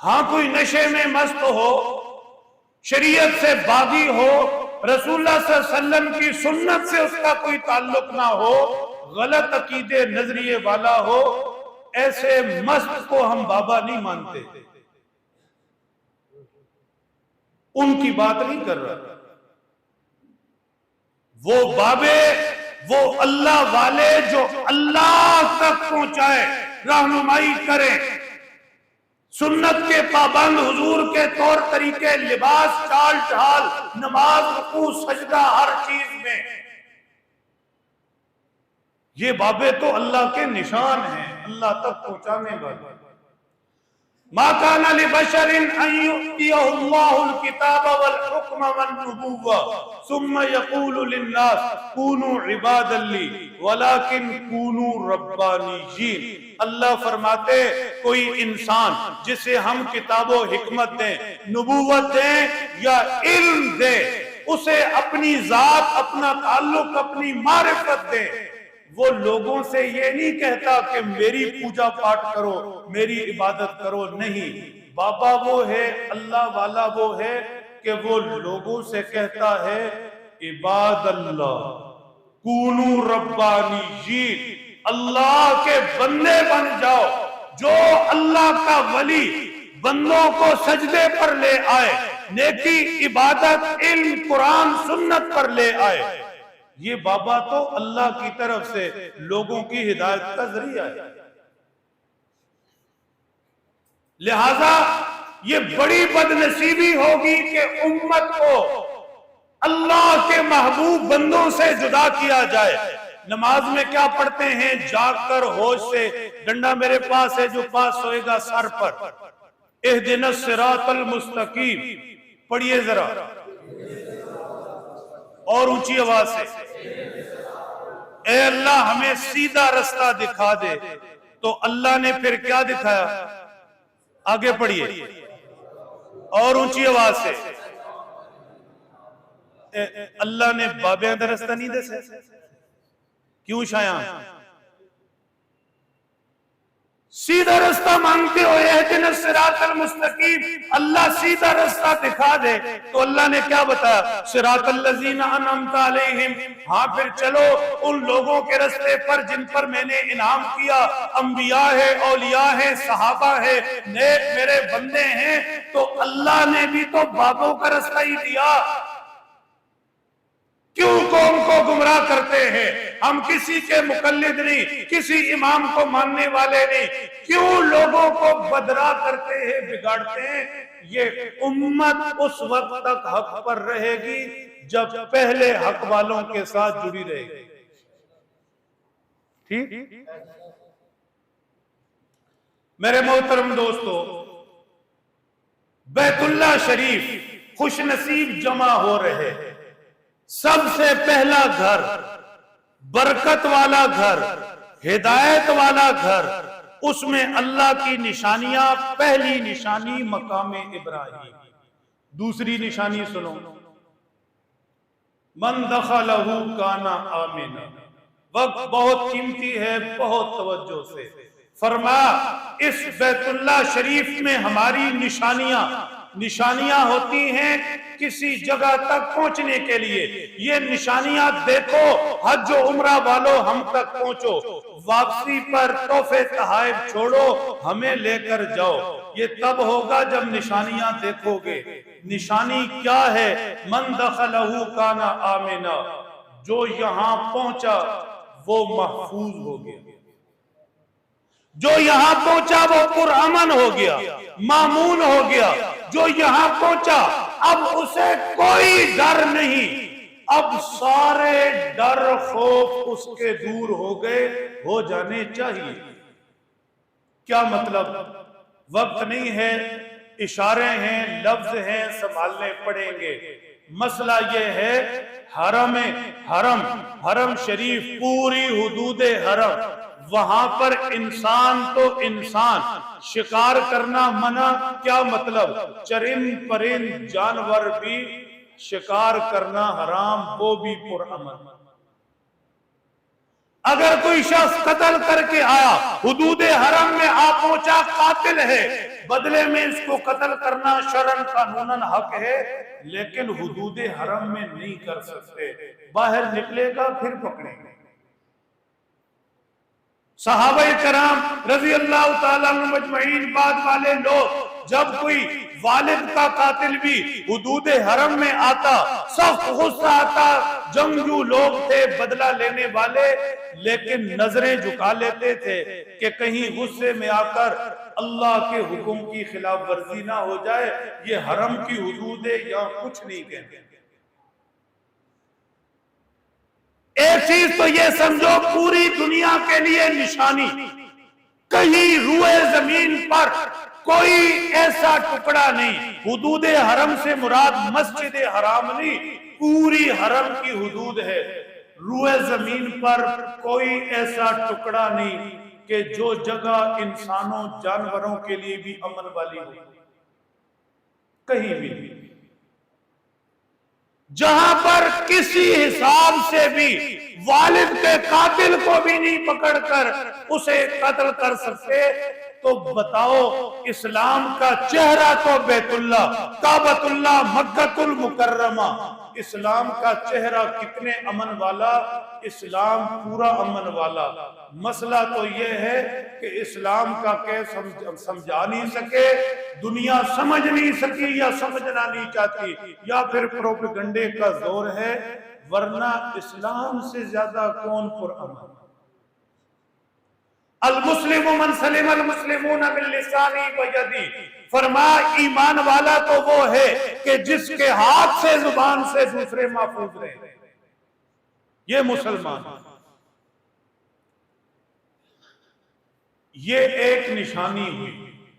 ہاں کوئی نشے میں مست ہو، شریعت سے باغی ہو، رسول اللہ صلی اللہ علیہ وسلم کی سنت سے اس کا کوئی تعلق نہ ہو، غلط عقیدے نظریے والا ہو، ایسے مست کو ہم بابا نہیں مانتے، ان کی بات نہیں کر رہا۔ وہ بابے، وہ اللہ والے جو اللہ تک پہنچائے، رہنمائی کریں، سنت کے پابند، حضور کے طور طریقے، لباس، چال ڈھال، نماز، رکوع، سجدہ، ہر چیز میں، یہ بابے تو اللہ کے نشان ہیں، اللہ تک پہنچانے والے۔ ما كان لبشر ان يؤتيه الله الكتاب والحكم والنبوة ثم يقول للناس كونوا عبادا لي ولكن كونوا ربانيين۔ اللہ فرماتے کوئی انسان جسے ہم کتاب و حکمت دیں، نبوت دیں یا علم دیں، اسے اپنی ذات، اپنا تعلق، اپنی معرفت دیں، وہ لوگوں سے یہ نہیں کہتا کہ میری پوجا پاٹ کرو، میری عبادت کرو، نہیں، بابا وہ ہے، اللہ والا وہ ہے کہ وہ لوگوں سے کہتا ہے عباد اللہ کونو ربانیین، اللہ کے بندے بن جاؤ۔ جو اللہ کا ولی بندوں کو سجدے پر لے آئے، نیکی، عبادت، علم، قرآن، سنت پر لے آئے، یہ بابا تو اللہ کی طرف سے لوگوں کی ہدایت کا ذریعہ ہے۔ لہذا یہ بڑی بد نصیبی ہوگی کہ امت کو اللہ کے محبوب بندوں سے جدا کیا جائے۔ نماز میں کیا پڑھتے ہیں؟ جاگ کر ہوش سے، ڈنڈا میرے پاس ہے، جو پاس سوئے گا سر پر، اہدنا الصراط المستقیم، پڑھیے ذرا اور اونچی آواز سے، اے اللہ ہمیں سیدھا رستہ دکھا دے۔ تو اللہ نے پھر کیا دکھایا؟ آگے پڑھیے اور اونچی آواز سے، اللہ نے بابے اندر رستہ نہیں دے سکتے؟ کیوں شایان؟ سیدھا رستہ مانگتے ہو، اہدنا الصراط المستقیم، اللہ سیدھا رستہ دکھا دے، تو اللہ نے کیا بتایا؟ صراط الذین انعمت علیہم، ہاں پھر چلو ان لوگوں کے رستے پر جن پر میں نے انعام کیا، انبیاء ہے، اولیاء ہے، صحابہ ہے، نیک میرے بندے ہیں، تو اللہ نے بھی تو بابوں کا رستہ ہی دیا۔ کیوں قوم کو گمراہ کرتے ہیں؟ ہم کسی کے مقلد نہیں، کسی امام کو ماننے والے نہیں، کیوں لوگوں کو بدراہ کرتے ہیں، بگاڑتے ہیں؟ یہ امت اس وقت تک حق پر رہے گی جب پہلے حق والوں کے ساتھ جڑی رہے گی۔ ٹھیک؟ میرے محترم دوستو، بیت اللہ شریف خوش نصیب جمع ہو رہے ہیں۔ سب سے پہلا گھر، برکت والا گھر، ہدایت والا گھر، اس میں اللہ کی نشانیاں، پہلی نشانی مقام ابراہیم، دوسری نشانی سنو، من دخلہ کان آمنا۔ وقت بہت قیمتی ہے، بہت توجہ سے فرمایا، اس بیت اللہ شریف میں ہماری نشانیاں ہوتی ہیں کسی جگہ تک پہنچنے کے لیے۔ یہ نشانیاں دیکھو، حج و عمرہ والو ہم تک پہنچو، واپسی پر تحفے تحائف چھوڑو، ہمیں لے کر جاؤ۔ یہ تب ہوگا جب نشانیاں دیکھو گے۔ نشانی کیا ہے؟ من دخلہ کان آمنا، جو یہاں پہنچا وہ محفوظ ہو گیا، جو یہاں پہنچا وہ پرامن ہو گیا، مامون ہو گیا۔ جو یہاں پہنچا اب اسے کوئی ڈر نہیں، اب سارے ڈر خوف اس کے دور ہو گئے، ہو جانے چاہیے۔ کیا مطلب؟ وقت نہیں ہے، اشارے ہیں، لفظ ہیں، سنبھالنے پڑیں گے۔ مسئلہ یہ ہے، حرم شریف، پوری حدود حرم، وہاں پر انسان تو انسان، شکار کرنا منع۔ کیا مطلب؟ چرند پرند جانور بھی شکار کرنا حرام، وہ بھی پرامن۔ اگر کوئی شخص قتل کر کے آیا، حدود حرم میں آ پہنچا، قاتل ہے، بدلے میں اس کو قتل کرنا شرعاً قانوناً حق ہے، لیکن حدود حرم میں نہیں کر سکتے، باہر نکلے گا پھر پکڑیں گے۔ صحابہ کرام رضی اللہ تعالیٰ عنہ مجمعین، بعد والے لوگ، جب کوئی والد کا قاتل بھی حدود حرم میں آتا، سخت غصہ آتا۔ جنگجو لوگ تھے، بدلہ لینے والے، لیکن نظریں جھکا لیتے تھے کہ کہیں غصے میں آ کر اللہ کے حکم کی خلاف ورزی نہ ہو جائے، یہ حرم کی حدود ہے، یہاں کچھ نہیں کہتے۔ ایک چیز تو یہ سمجھو، پوری دنیا کے لیے نشانی، کہیں روئے زمین پر کوئی ایسا ٹکڑا نہیں۔ حدود حرم سے مراد مسجد حرام نہیں، پوری حرم کی حدود ہے۔ روئے زمین پر کوئی ایسا ٹکڑا نہیں کہ جو جگہ انسانوں جانوروں کے لیے بھی امن والی ہو، کہیں بھی نہیں۔ جہاں پر کسی حساب سے بھی والد کے قاتل کو بھی نہیں پکڑ کر اسے قتل کر سکتے، تو بتاؤ اسلام کا چہرہ تو بیت اللہ، کعبۃ اللہ، مکہ المکرمہ، اسلام کا چہرہ کتنے امن والا، اسلام پورا امن والا۔ مسئلہ تو یہ ہے کہ اسلام کا کیسے سمجھا نہیں سکے، دنیا سمجھ نہیں سکی، یا سمجھنا نہیں چاہتی، یا پھر پروپیگنڈے کا زور ہے، ورنہ اسلام سے زیادہ کون پرامن؟ المسلم من سلم المسلمون من لسانی و یدی، فرمایا ایمان والا تو وہ ہے کہ جس کے ہاتھ سے زبان سے دوسرے محفوظ رہے، یہ مسلمان۔ یہ ایک نشانی ہوئی۔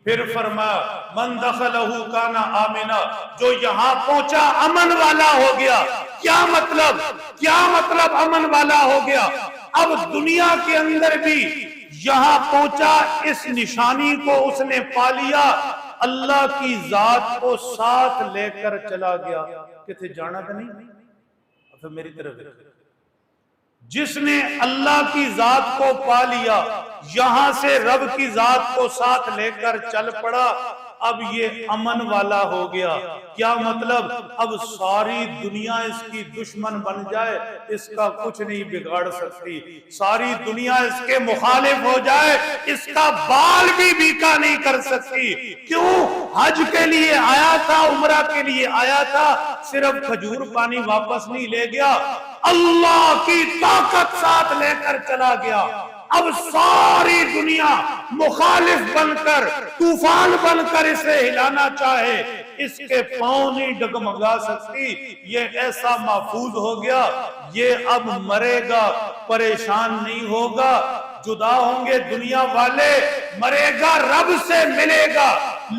پھر فرمایا من دخلہ کان آمنا، جو یہاں پہنچا امن والا ہو گیا۔ کیا مطلب امن والا ہو گیا؟ اب دنیا کے اندر بھی یہاں پہنچا، اس نشانی کو اس نے پا لیا، اللہ کی ذات کو ساتھ لے کر چلا گیا۔ کتے جانا تو نہیں؟ پھر میری طرف جس نے اللہ کی ذات کو پا لیا، یہاں سے رب کی ذات کو ساتھ لے کر چل پڑا، اب یہ امن والا ہو گیا۔ کیا مطلب؟ اب ساری دنیا اس کی دشمن بن جائے، اس کا کچھ نہیں بگاڑ سکتی۔ ساری دنیا اس کے مخالف ہو جائے، اس کا بال بھی بیکا نہیں کر سکتی۔ کیوں؟ حج کے لیے آیا تھا، عمرہ کے لیے آیا تھا، صرف کھجور پانی واپس نہیں لے گیا، اللہ کی طاقت ساتھ لے کر چلا گیا۔ اب ساری دنیا مخالف بن کر، طوفان بن کر اسے ہلانا چاہے، اس کے پاؤں نہیں ڈگمگا سکتی۔ یہ ایسا محفوظ ہو گیا، یہ اب مرے گا پریشان نہیں ہوگا۔ جدا ہوں گے دنیا والے، مرے گا رب سے ملے گا،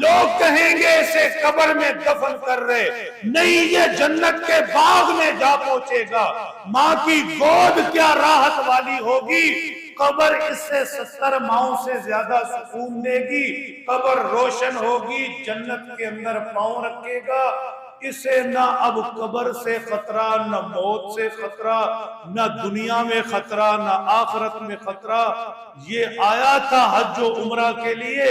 لوگ کہیں گے اسے قبر میں دفن کر رہے، نہیں یہ جنت کے باغ میں جا پہنچے گا۔ ماں کی گود کیا راحت والی ہوگی، قبر اس سے 70 ماؤں سے زیادہ سکون دے گی، قبر روشن ہوگی، جنت کے اندر پاؤں رکھے گا۔ اسے نہ اب قبر سے خطرہ، نہ موت سے خطرہ، نہ دنیا میں خطرہ، نہ آخرت میں خطرہ۔ یہ آیا تھا حج و عمرہ کے لیے،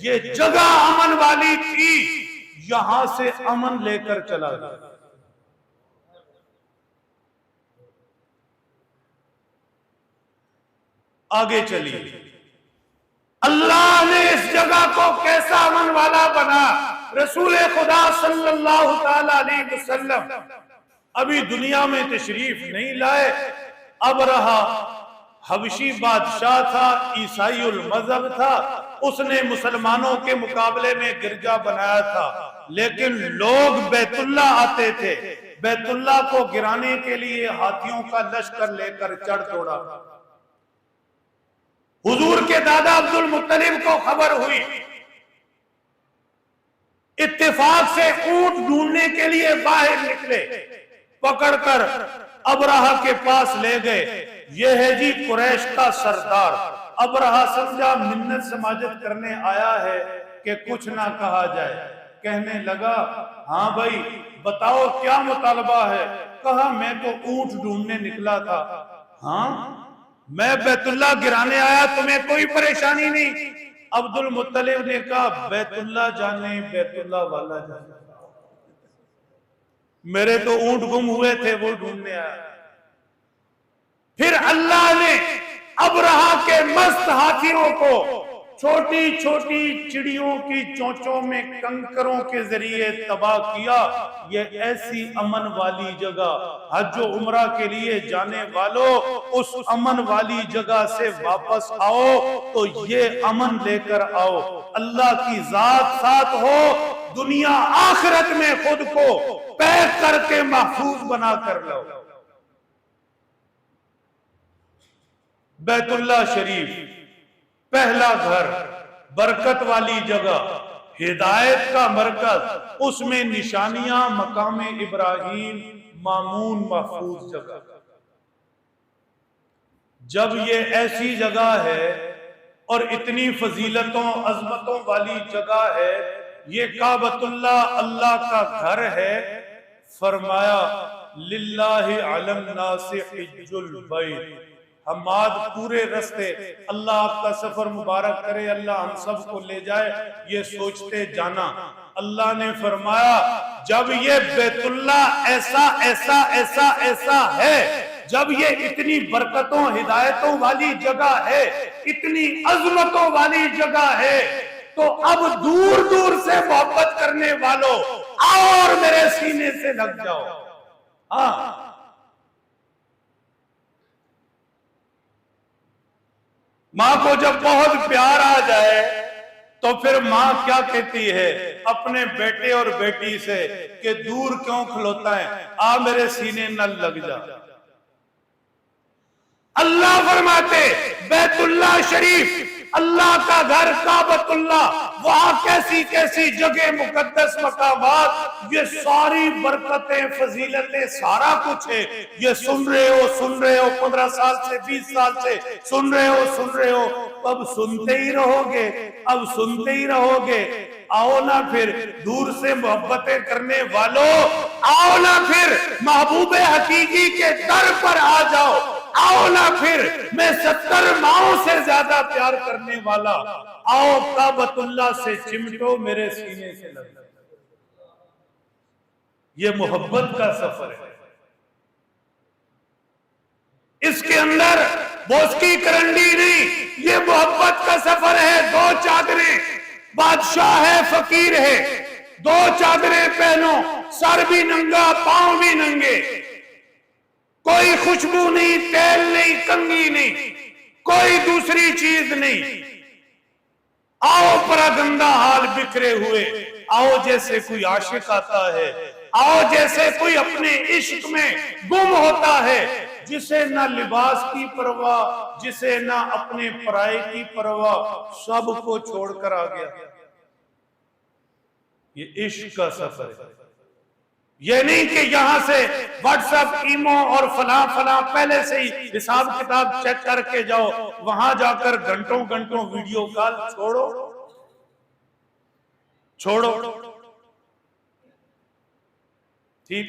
یہ جگہ امن والی تھی، یہاں سے امن لے کر چلا گیا۔ آگے چلیے، اللہ نے اس جگہ کو کیسا امن والا بنا۔ رسول خدا صلی اللہ تعالی علیہ وسلم ابھی دنیا میں تشریف نہیں لائے، ابرہہ حبشی بادشاہ تھا، عیسائی المذہب تھا، اس نے مسلمانوں کے مقابلے میں گرجا بنایا تھا، لیکن لوگ بیت اللہ آتے تھے، بیت اللہ کو گرانے کے لیے ہاتھیوں کا لشکر لے کر چڑھ دوڑا۔ حضور کے دادا عبد المطلب کو خبر ہوئی، اتفاق سے اونٹ ڈھونڈنے کے لیے باہر نکلے، پکڑ کر ابرہہ کے پاس لے گئے۔ یہ ہے جی قریش کا سردار۔ ابرہہ سمجھا منت سماجت کرنے آیا ہے کہ کچھ نہ کہا جائے، کہنے لگا ہاں بھائی بتاؤ کیا مطالبہ ہے؟ کہا میں تو اونٹ ڈھونڈنے نکلا تھا۔ ہاں میں بیت اللہ گرانے آیا، تمہیں کوئی پریشانی نہیں؟ عبد المطلب نے کہا بیت اللہ جانے بیت اللہ والا جانے، میرے تو اونٹ گم ہوئے تھے وہ ڈھونڈنے آیا۔ پھر اللہ نے ابرہہ کے مست ہاتھیوں کو چھوٹی چھوٹی چڑیوں کی چونچوں میں کنکروں کے ذریعے تباہ کیا۔ یہ ایسی امن والی جگہ، حج و عمرہ کے لیے جانے والوں اس امن والی جگہ سے واپس آؤ تو یہ امن لے کر آؤ، اللہ کی ذات ساتھ ہو، دنیا آخرت میں خود کو پیک کر کے محفوظ بنا کر لو۔ بیت اللہ شریف پہلا گھر، برکت والی جگہ، ہدایت کا مرکز، اس میں نشانیاں، مقام ابراہیم، مامون، محفوظ جگہ۔ جب یہ ایسی جگہ ہے اور اتنی فضیلتوں عظمتوں والی جگہ ہے، یہ کعبۃ اللہ اللہ کا گھر ہے، فرمایا للہ علی الناس حج البیت۔ حماد پورے رستے، اللہ آپ کا سفر مبارک کرے، اللہ ہم سب کو لے جائے، یہ سوچتے جانا۔ اللہ نے فرمایا جب یہ بیت اللہ ایسا ایسا ایسا ایسا ہے، جب یہ اتنی برکتوں ہدایتوں والی جگہ ہے، اتنی عظمتوں والی جگہ ہے، تو اب دور دور سے محبت کرنے والوں آؤ اور میرے سینے سے لگ جاؤ۔ ہاں ماں کو جب بہت پیار آ جائے تو پھر ماں کیا کہتی ہے اپنے بیٹے اور بیٹی سے کہ دور کیوں کھلوتا ہے، آ میرے سینے نہ لگ جا۔ اللہ فرماتے بیت اللہ شریف اللہ کا گھر کعبۃ اللہ، وہاں کیسی کیسی جگہ مقدس مقامات، یہ ساری برکتیں فضیلتیں سارا کچھ ہے۔ یہ سن رہے ہو 15 سال سے 20 سال سے سن رہے ہو، اب سنتے ہی رہو گے۔ آؤ نا پھر دور سے محبتیں کرنے والوں، آؤ نا پھر محبوب حقیقی کے در پر آ جاؤ، آؤ نہ پھر میں 70 ماؤں سے زیادہ پیار کرنے والا، آؤ کعبۃ اللہ سے چمٹو میرے سینے سے لگو۔ یہ محبت کا سفر ہے، اس کے اندر بوسکی کرنڈی نہیں، یہ محبت کا سفر ہے۔ دو چادریں، بادشاہ ہے فقیر ہے، دو چادریں پہنو، سر بھی ننگا پاؤں بھی ننگے، کوئی خوشبو نہیں، تیل نہیں، کنگھی نہیں، کوئی دوسری چیز نہیں، آؤ پراگندہ حال بکھرے ہوئے، آؤ جیسے کوئی عاشق آتا ہے، آؤ جیسے کوئی اپنے عشق میں گم ہوتا ہے، جسے نہ لباس کی پرواہ، جسے نہ اپنے پرائے کی پرواہ، سب کو چھوڑ کر آ گیا۔ یہ عشق کا سفر ہے، یہ نہیں کہ یہاں سے واٹس ایپ، ایمو اور فلاں فلاں پہلے سے ہی حساب کتاب چیک کر کے جاؤ، وہاں جا کر گھنٹوں گھنٹوں ویڈیو کال چھوڑو، ٹھیک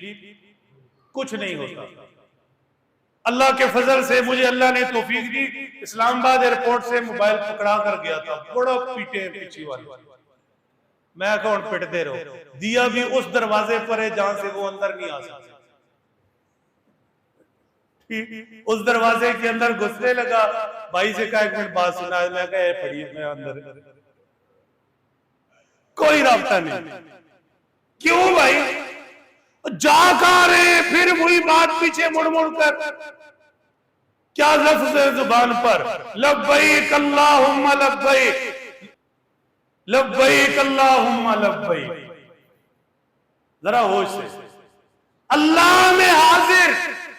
کچھ نہیں ہوتا۔ اللہ کے فضل سے مجھے اللہ نے توفیق دی، اسلام آباد ایئرپورٹ سے موبائل پکڑا کر گیا تھا، بڑا پیٹے پیچھے والے، میں کون پٹتے رہو، دیا بھی اس دروازے پر ہے جہاں سے وہ اندر نہیں آ سکتے، اس دروازے کے اندر گھسنے لگا، بھائی سے کہا ایک منٹ بات سنا، میں کہا اے پڑھیے میں اندر، کوئی رابطہ نہیں۔ کیوں بھائی؟ جا کہاں رہے، پھر وہی بات پیچھے مڑ مڑ کر، کیا لفظ ہے زبان پر، لبیک اللہم لبیک، لبیک اللہم لبیک، ذرا ہوش سے، اللہ میں حاضر،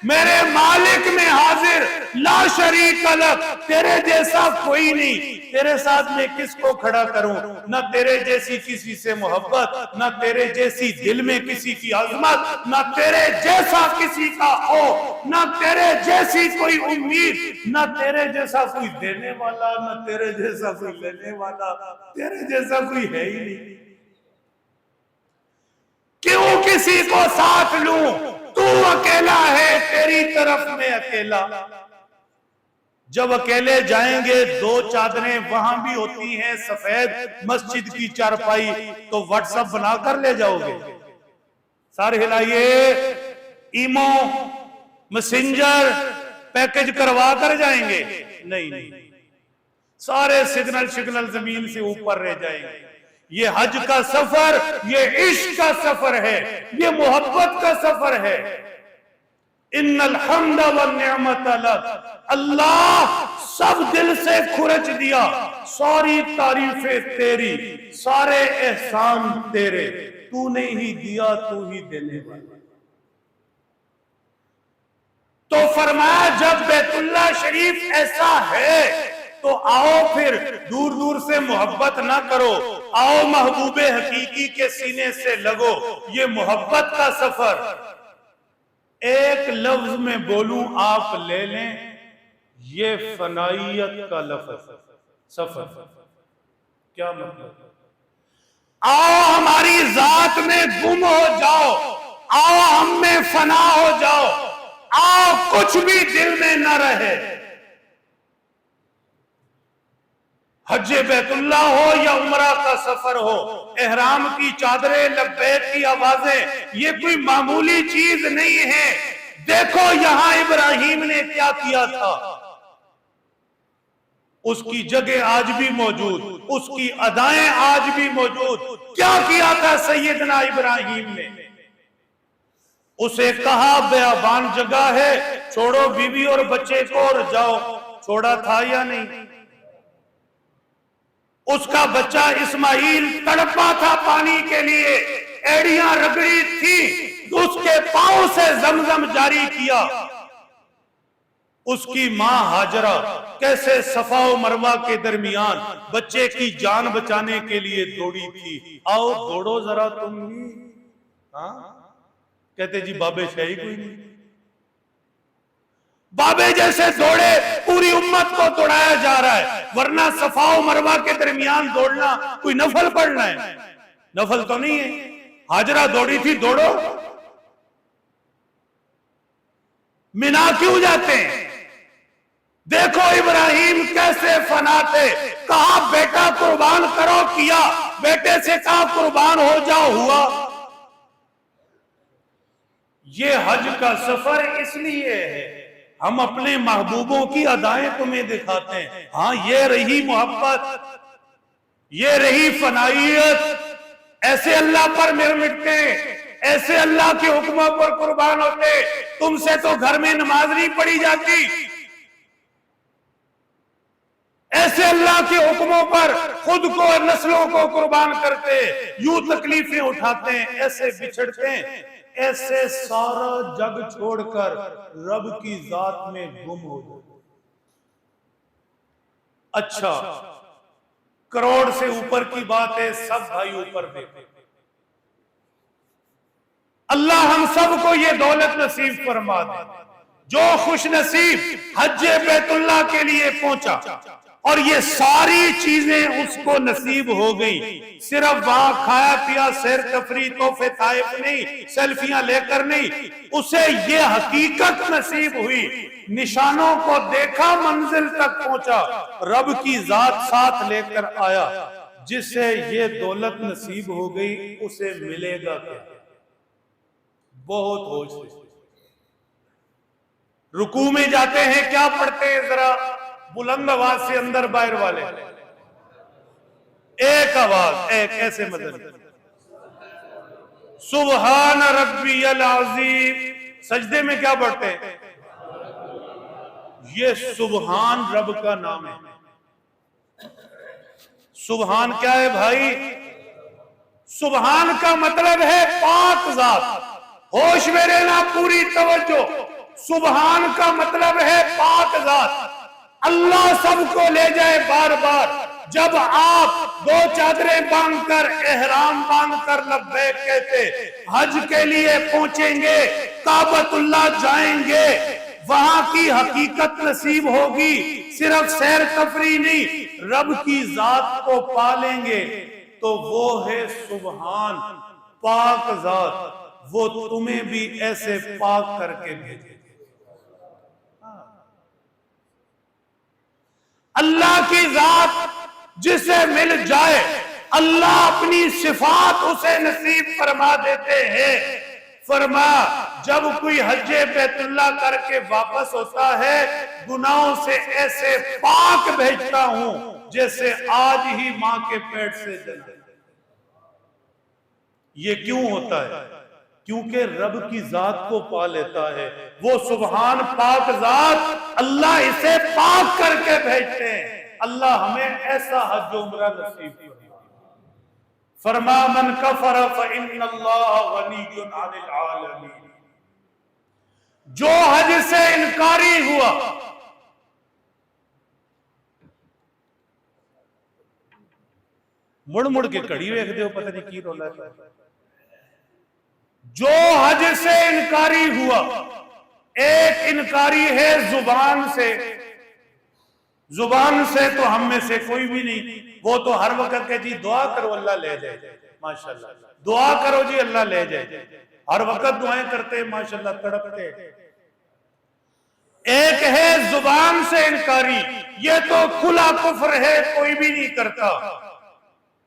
میرے مالک میں حاضر، لا شریک لک، تیرے جیسا کوئی نہیں، تیرے ساتھ میں کس کو کھڑا کروں، نہ تیرے جیسی کسی سے محبت، نہ تیرے جیسی دل میں کسی کی عظمت، نہ تیرے جیسا کسی کا خوف، نہ تیرے جیسی کوئی امید، نہ تیرے جیسا کوئی دینے والا، نہ تیرے جیسا کوئی لینے والا، تیرے جیسا کوئی ہے ہی نہیں، کیوں کسی کو ساتھ لوں، تو اکیلا ہے، تیری طرف میں اکیلا۔ جب اکیلے جائیں گے، دو چادریں وہاں بھی ہوتی ہیں سفید، مسجد کی چارپائی، تو واٹس ایپ بنا کر لے جاؤ گے، سارے ہلائیے، ایمو میسنجر پیکج کروا کر جائیں گے، نہیں، سارے سگنل زمین سے اوپر رہ جائیں گے۔ یہ حج کا سفر، یہ عشق کا سفر ہے، یہ محبت کا سفر ہے۔ ان الحمد والنعمت لک، اللہ سب دل سے کھرچ دیا، ساری تعریفیں تیری، سارے احسان تیرے، تو نے ہی دیا، تو ہی دینے والا۔ تو فرمایا جب بیت اللہ شریف ایسا ہے تو آؤ پھر دور دور سے محبت نہ کرو، آؤ محبوب حقیقی کے سینے سے لگو۔ یہ محبت کا سفر، ایک لفظ میں بولوں آپ لے لیں، یہ فنائیت کا لفظ سفر۔ کیا مطلب؟ آؤ ہماری ذات میں گم ہو جاؤ، آؤ ہم میں فنا ہو جاؤ، آؤ کچھ بھی دل میں نہ رہے۔ حج بیت اللہ ہو یا عمرہ کا سفر ہو، احرام کی چادریں، لبیک کی آوازیں، یہ کوئی معمولی چیز نہیں ہے۔ دیکھو یہاں ابراہیم نے کیا کیا تھا، اس کی جگہ آج بھی موجود، اس کی ادائیں آج بھی موجود۔ کیا کیا تھا سیدنا ابراہیم نے؟ اسے کہا بیابان جگہ ہے، چھوڑو بیوی اور بچے کو اور جاؤ، چھوڑا تھا یا نہیں؟ اس کا بچہ اسماعیل تڑپا تھا پانی کے لیے، ایڑیاں رگڑی تھی، اس کے پاؤں سے زمزم جاری کیا۔ اس کی ماں ہاجرہ کیسے صفا و مروہ کے درمیان بچے کی جان بچانے کے لیے دوڑی تھی۔ آؤ دوڑو ذرا تم بھی، کہتے جی بابے شاہی کوئی نہیں، بابے جیسے دوڑے، پوری امت کو دوڑایا جا رہا ہے، ورنہ صفا و مروہ کے درمیان دوڑنا کوئی نفل پڑھنا ہے، نفل تو نہیں ہے۔ ہاجرہ دوڑی تھی، دوڑو۔ مینا کیوں جاتے ہیں؟ دیکھو ابراہیم کیسے فنا تھے، کہا بیٹا قربان کرو، کیا، بیٹے سے کہا قربان ہو جاؤ، ہوا۔ یہ حج کا سفر اس لیے ہے ہم اپنے محبوبوں کی ادائیں تمہیں دکھاتے ہیں۔ ہاں یہ رہی محبت، یہ رہی فنائیت، ایسے اللہ پر مٹتے، ایسے اللہ کے حکموں پر قربان ہوتے۔ تم سے تو گھر میں نماز نہیں پڑھی جاتی، ایسے اللہ کے حکموں پر خود کو اور نسلوں کو قربان کرتے، یوں تکلیفیں اٹھاتے ہیں، ایسے بچھڑتے ہیں، ایسے سارا جگ چھوڑ کر رب کی ذات میں گم ہو جاتے۔ اچھا کروڑ سے اوپر کی بات ہے، سب بھائی اوپر دیکھیں، اللہ ہم سب کو یہ دولت نصیب فرما دے۔ جو خوش نصیب حج بیت اللہ کے لیے پہنچا اور یہ ساری چیزیں اس کو نصیب ہو گئی، صرف وہاں کھایا پیا، سیر تفریح، تحفے تحائف نہیں، سیلفیاں لے کر نہیں، اسے یہ حقیقت نصیب ہوئی، نشانوں کو دیکھا، منزل تک پہنچا، رب کی ذات ساتھ لے کر آیا۔ جسے یہ دولت نصیب ہو گئی اسے ملے گا کیا؟ بہت ہوش سے رکوع میں جاتے ہیں، کیا پڑھتے ہیں؟ ذرا بلند آواز سے اندر باہر والے ایک آواز، ایک ایسے مدد، سبحان ربی العظیم۔ سجدے میں کیا پڑھتے ہیں؟ یہ سبحان رب کا نام ہے۔ سبحان کیا ہے بھائی؟ سبحان کا مطلب ہے پاک ذات۔ ہوش میں رہنا، پوری توجہ، سبحان کا مطلب ہے پاک ذات۔ اللہ سب کو لے جائے بار بار۔ جب آپ دو چادریں باندھ کر، احرام باندھ کر لبیک کہتے، حج کے لیے پہنچیں گے، کعبۃ اللہ جائیں گے، وہاں کی حقیقت نصیب ہوگی، صرف سیر تفریح نہیں، رب کی ذات کو پالیں گے، تو وہ ہے سبحان، پاک ذات۔ وہ تمہیں بھی ایسے پاک کر کے بھیجے۔ اللہ کی ذات جسے مل جائے، اللہ اپنی صفات اسے نصیب فرما دیتے ہیں۔ فرما جب کوئی حج بیت اللہ کر کے واپس ہوتا ہے، گناہوں سے ایسے پاک بھیجتا ہوں جیسے آج ہی ماں کے پیٹ سے جنم۔ یہ کیوں ہوتا ہے؟ کیونکہ رب کی ذات کو پا لیتا ہے۔ وہ سبحان پاک ذات، اللہ اسے پاک کر کے بھیجتے ہیں۔ اللہ ہمیں ایسا حج و عمرہ نصیب فرما۔ فرما من کفر فإن اللہ غنی عن العالمین۔ جو حج سے انکاری ہوا، مڑ مڑ کے کڑی ویکھ دیو، پتہ نہیں کی رولا ہے۔ جو حج سے انکاری ہوا، ایک انکاری ہے زبان سے، زبان سے تو ہم میں سے کوئی بھی نہیں، وہ تو ہر وقت کہ جی دعا کرو اللہ لے جائے، ماشاءاللہ دعا کرو جی اللہ لے جائے، ہر وقت دعائیں کرتے ماشاءاللہ، تڑپتے۔ ایک ہے زبان سے انکاری، یہ تو کھلا کفر ہے، کوئی بھی نہیں کرتا۔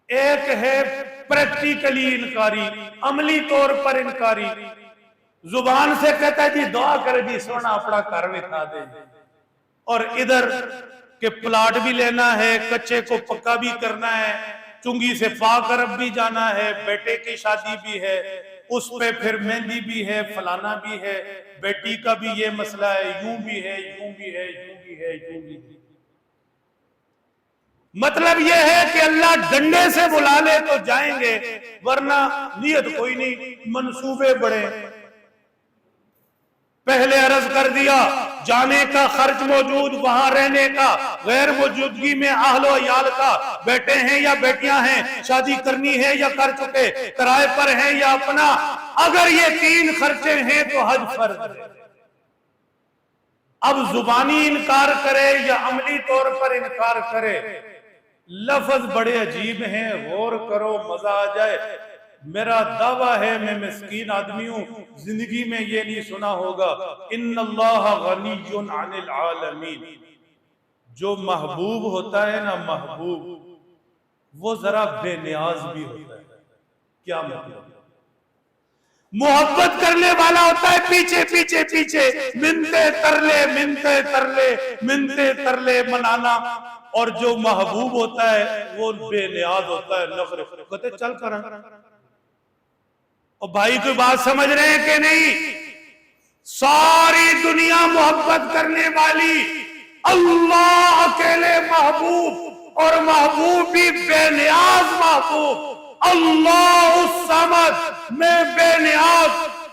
ایک ہے پریکٹیکلی انکاری، عملی طور پر انکاری، زبان سے کہتا ہے جی دعا کرے جی سونا اپنا کر وکھا دے، اور ادھر کہ پلاٹ بھی لینا ہے، کچے کو پکا بھی کرنا ہے، چنگی سے پاک عرب بھی جانا ہے، بیٹے کی شادی بھی ہے، اس پہ پھر مہندی بھی ہے، فلانا بھی ہے، بیٹی کا بھی یہ مسئلہ ہے، یوں بھی ہے، یوں بھی ہے، یوں بھی ہے، یوں بھی ہے۔ مطلب یہ ہے کہ اللہ ڈنڈے سے بلا لے تو جائیں گے، ورنہ نیت کوئی نہیں، منصوبے بڑے۔ پہلے عرض کر دیا، جانے کا خرچ موجود، وہاں رہنے کا، غیر موجودگی میں اہل و عیال کا، بیٹے ہیں یا بیٹیاں ہیں، شادی کرنی ہے یا کر چکے، کرائے پر ہیں یا اپنا، اگر یہ تین خرچے ہیں تو حج فرض ہے۔ اب زبانی انکار کرے یا عملی طور پر انکار کرے، لفظ بڑے عجیب ہیں، غور کرو مزہ آ جائے۔ میرا دعویٰ ہے، میں مسکین آدمی ہوں، زندگی میں یہ نہیں سنا ہوگا، ان اللہ غنی عن العالمین۔ جو محبوب ہوتا ہے نا محبوب، وہ ذرا بے نیاز بھی ہوتا ہے. کیا مطلب؟ محبت کرنے والا ہوتا ہے پیچھے پیچھے پیچھے، منتے ترلے منتے ترلے منتے ترلے منانا. اور جو محبوب ہوتا ہے وہ بے نیاز ہوتا ہے، نخرے کہتے چل کر. اور بھائی کوئی بات سمجھ رہے ہیں کہ نہیں؟ ساری دنیا محبت کرنے والی، اللہ اکیلے محبوب، اور محبوب بھی بے نیاز محبوب. اللہ الصمد، میں بے نیاز،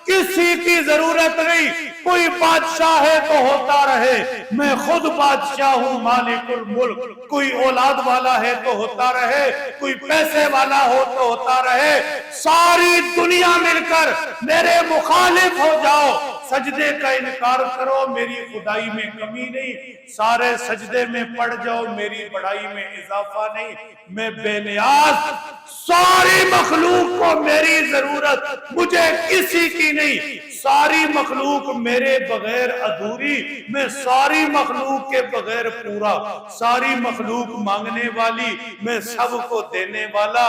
کسی کی ضرورت نہیں. کوئی بادشاہ ہے تو ہوتا رہے، میں خود بادشاہ ہوں مالک الملک. کوئی اولاد والا ہے تو ہوتا رہے، کوئی پیسے والا ہو تو ہوتا رہے. ساری دنیا مل کر میرے مخالف ہو جاؤ، سجدے کا انکار کرو، میری خدائی میں کمی نہیں. سارے سجدے میں پڑ جاؤ، میری بڑائی میں اضافہ نہیں. میں بے نیاز، ساری مخلوق کو میری ضرورت، مجھے کسی کی نہیں. ساری مخلوق میرے بغیر ادھوری، میں ساری مخلوق کے بغیر پورا. ساری مخلوق مانگنے والی، میں سب کو دینے والا.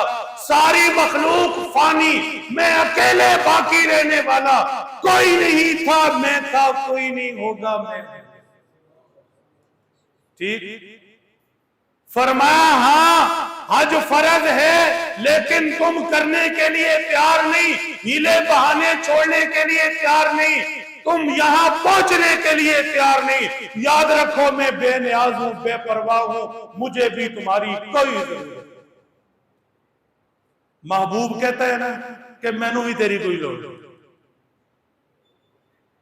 ساری مخلوق فانی، میں اکیلے باقی رہنے والا. کوئی نہیں تھا میں تھا، کوئی نہیں ہوگا میں. ٹھیک؟ فرمایا ہاں حج فرض ہے، لیکن تم کرنے کے لیے تیار نہیں، ہیلے بہانے چھوڑنے کے لیے تیار نہیں، تم یہاں پہنچنے کے لیے تیار نہیں. یاد رکھو میں بے نیاز ہوں، بے پرواہ ہوں، مجھے بھی تمہاری کوئی ضرورت نہیں. محبوب کہتا ہے نا کہ میں نو بھی تیری کوئی لوڑ نہیں.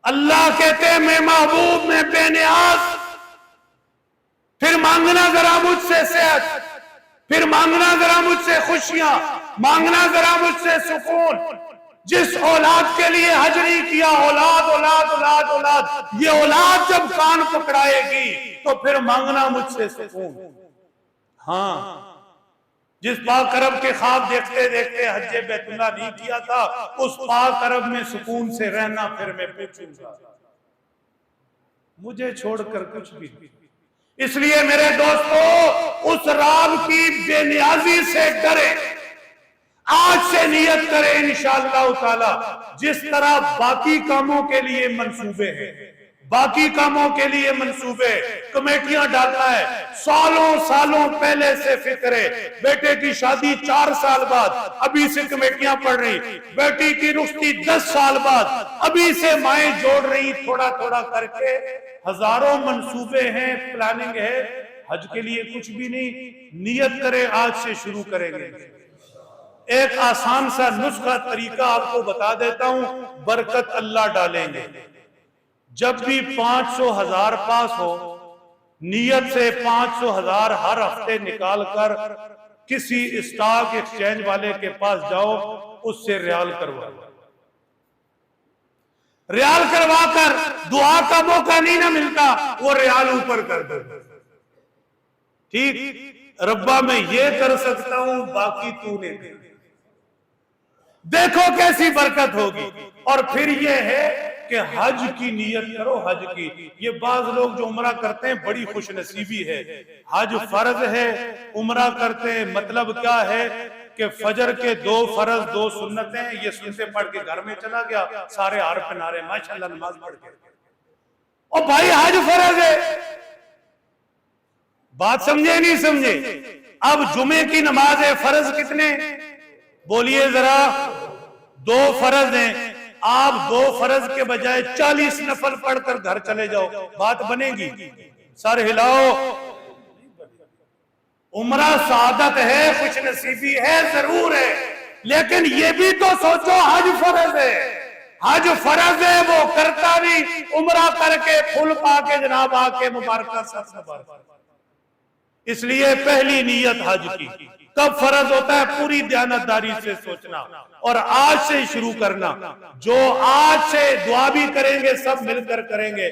اللہ کہتے ہیں میں محبوب، میں بے نیاز. پھر مانگنا ذرا مجھ سے صحت، پھر مانگنا ذرا مجھ سے خوشیاں، مانگنا ذرا مجھ سے سکون. جس اولاد کے لیے حج نہیں کیا، اولاد اولاد اولاد اولاد، یہ اولاد جب کان پکڑائے گی تو پھر مانگنا مجھ سے سکون. ہاں، جس پاک عرب کے خواب دیکھتے دیکھتے حج بیت اللہ نہیں کیا تھا، اس پاک عرب میں سکون سے رہنا پھر میں پوچھوں گا. مجھے چھوڑ کر کچھ بھی نہیں. اس لیے میرے دوستو، اس رب کی بے نیازی سے ڈرے. آج سے نیت کریں انشاءاللہ تعالی. جس طرح باقی کاموں کے لیے منصوبے ہیں، باقی کاموں کے لیے منصوبے کمیٹیاں ڈالتا ہے، سالوں سالوں پہلے سے فکر ہے. بیٹے کی شادی 4 سال بعد، ابھی سے کمیٹیاں پڑ رہی. بیٹی کی رخصتی 10 سال بعد، ابھی سے مائیں جوڑ رہی. تھوڑا تھوڑا کر کے ہزاروں منصوبے ہیں، پلاننگ ہے. حج کے لیے کچھ بھی نہیں. نیت کریں آج سے شروع کریں گے. ایک آسان سا نسخہ طریقہ آپ کو بتا دیتا ہوں، برکت اللہ ڈالیں گے. جب بھی 500,000 پاس ہو، نیت سے 500,000 ہر ہفتے نکال کر کسی اسٹاک ایکسچینج والے کے پاس جاؤ، اس سے ریال کروا. ریال کروا کر دعا کا موقع نہیں نہ ملتا، وہ ریال اوپر کر دو. ٹھیک؟ ربا میں یہ کر سکتا ہوں، باقی تو نے دے. دیکھو کیسی برکت ہوگی. اور پھر یہ ہے کہ حج کی نیت کرو. حج کی، یہ بعض لوگ جو عمرہ کرتے ہیں بڑی خوش نصیبی ہے. حج فرض ہے، عمرہ کرتے ہیں. مطلب کیا ہے کہ فجر کے 2 فرض 2 سنتیں، یہ سنتے پڑھ کے گھر میں چلا گیا، سارے ہار پنارے ماشاءاللہ نماز پڑھ کے. اور بھائی حج فرض ہے. بات سمجھے نہیں سمجھے؟ اب جمعے کی نماز ہے، فرض کتنے بولیے ذرا؟ 2 فرض ہیں. آپ 2 فرض کے بجائے 40 نفل پڑھ کر گھر چلے جاؤ، بات بنے گی؟ سر ہلاؤ. عمرہ سعادت ہے، خوش نصیبی ہے، ضرور ہے، لیکن یہ بھی تو سوچو حج فرض ہے. حج فرض ہے، وہ کرتا نہیں، عمرہ کر کے پھول پا کے جناب آ کے مبارکہ سب مبارکہ. اس لیے پہلی نیت حج کی. کب فرض ہوتا ہے؟ پوری دیانتداری سے سوچنا اور آج سے شروع کرنا. جو آج سے دعا بھی کریں گے، سب مل کر کریں گے.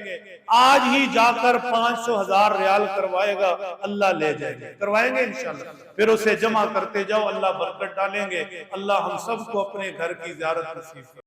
آج ہی جا کر 500,000 ریال کروائے گا، اللہ لے جائیں گے. کروائیں گے انشاءاللہ. پھر اسے جمع کرتے جاؤ، اللہ برکت ڈالیں گے. اللہ ہم سب کو اپنے گھر کی زیارت نصیب کرے.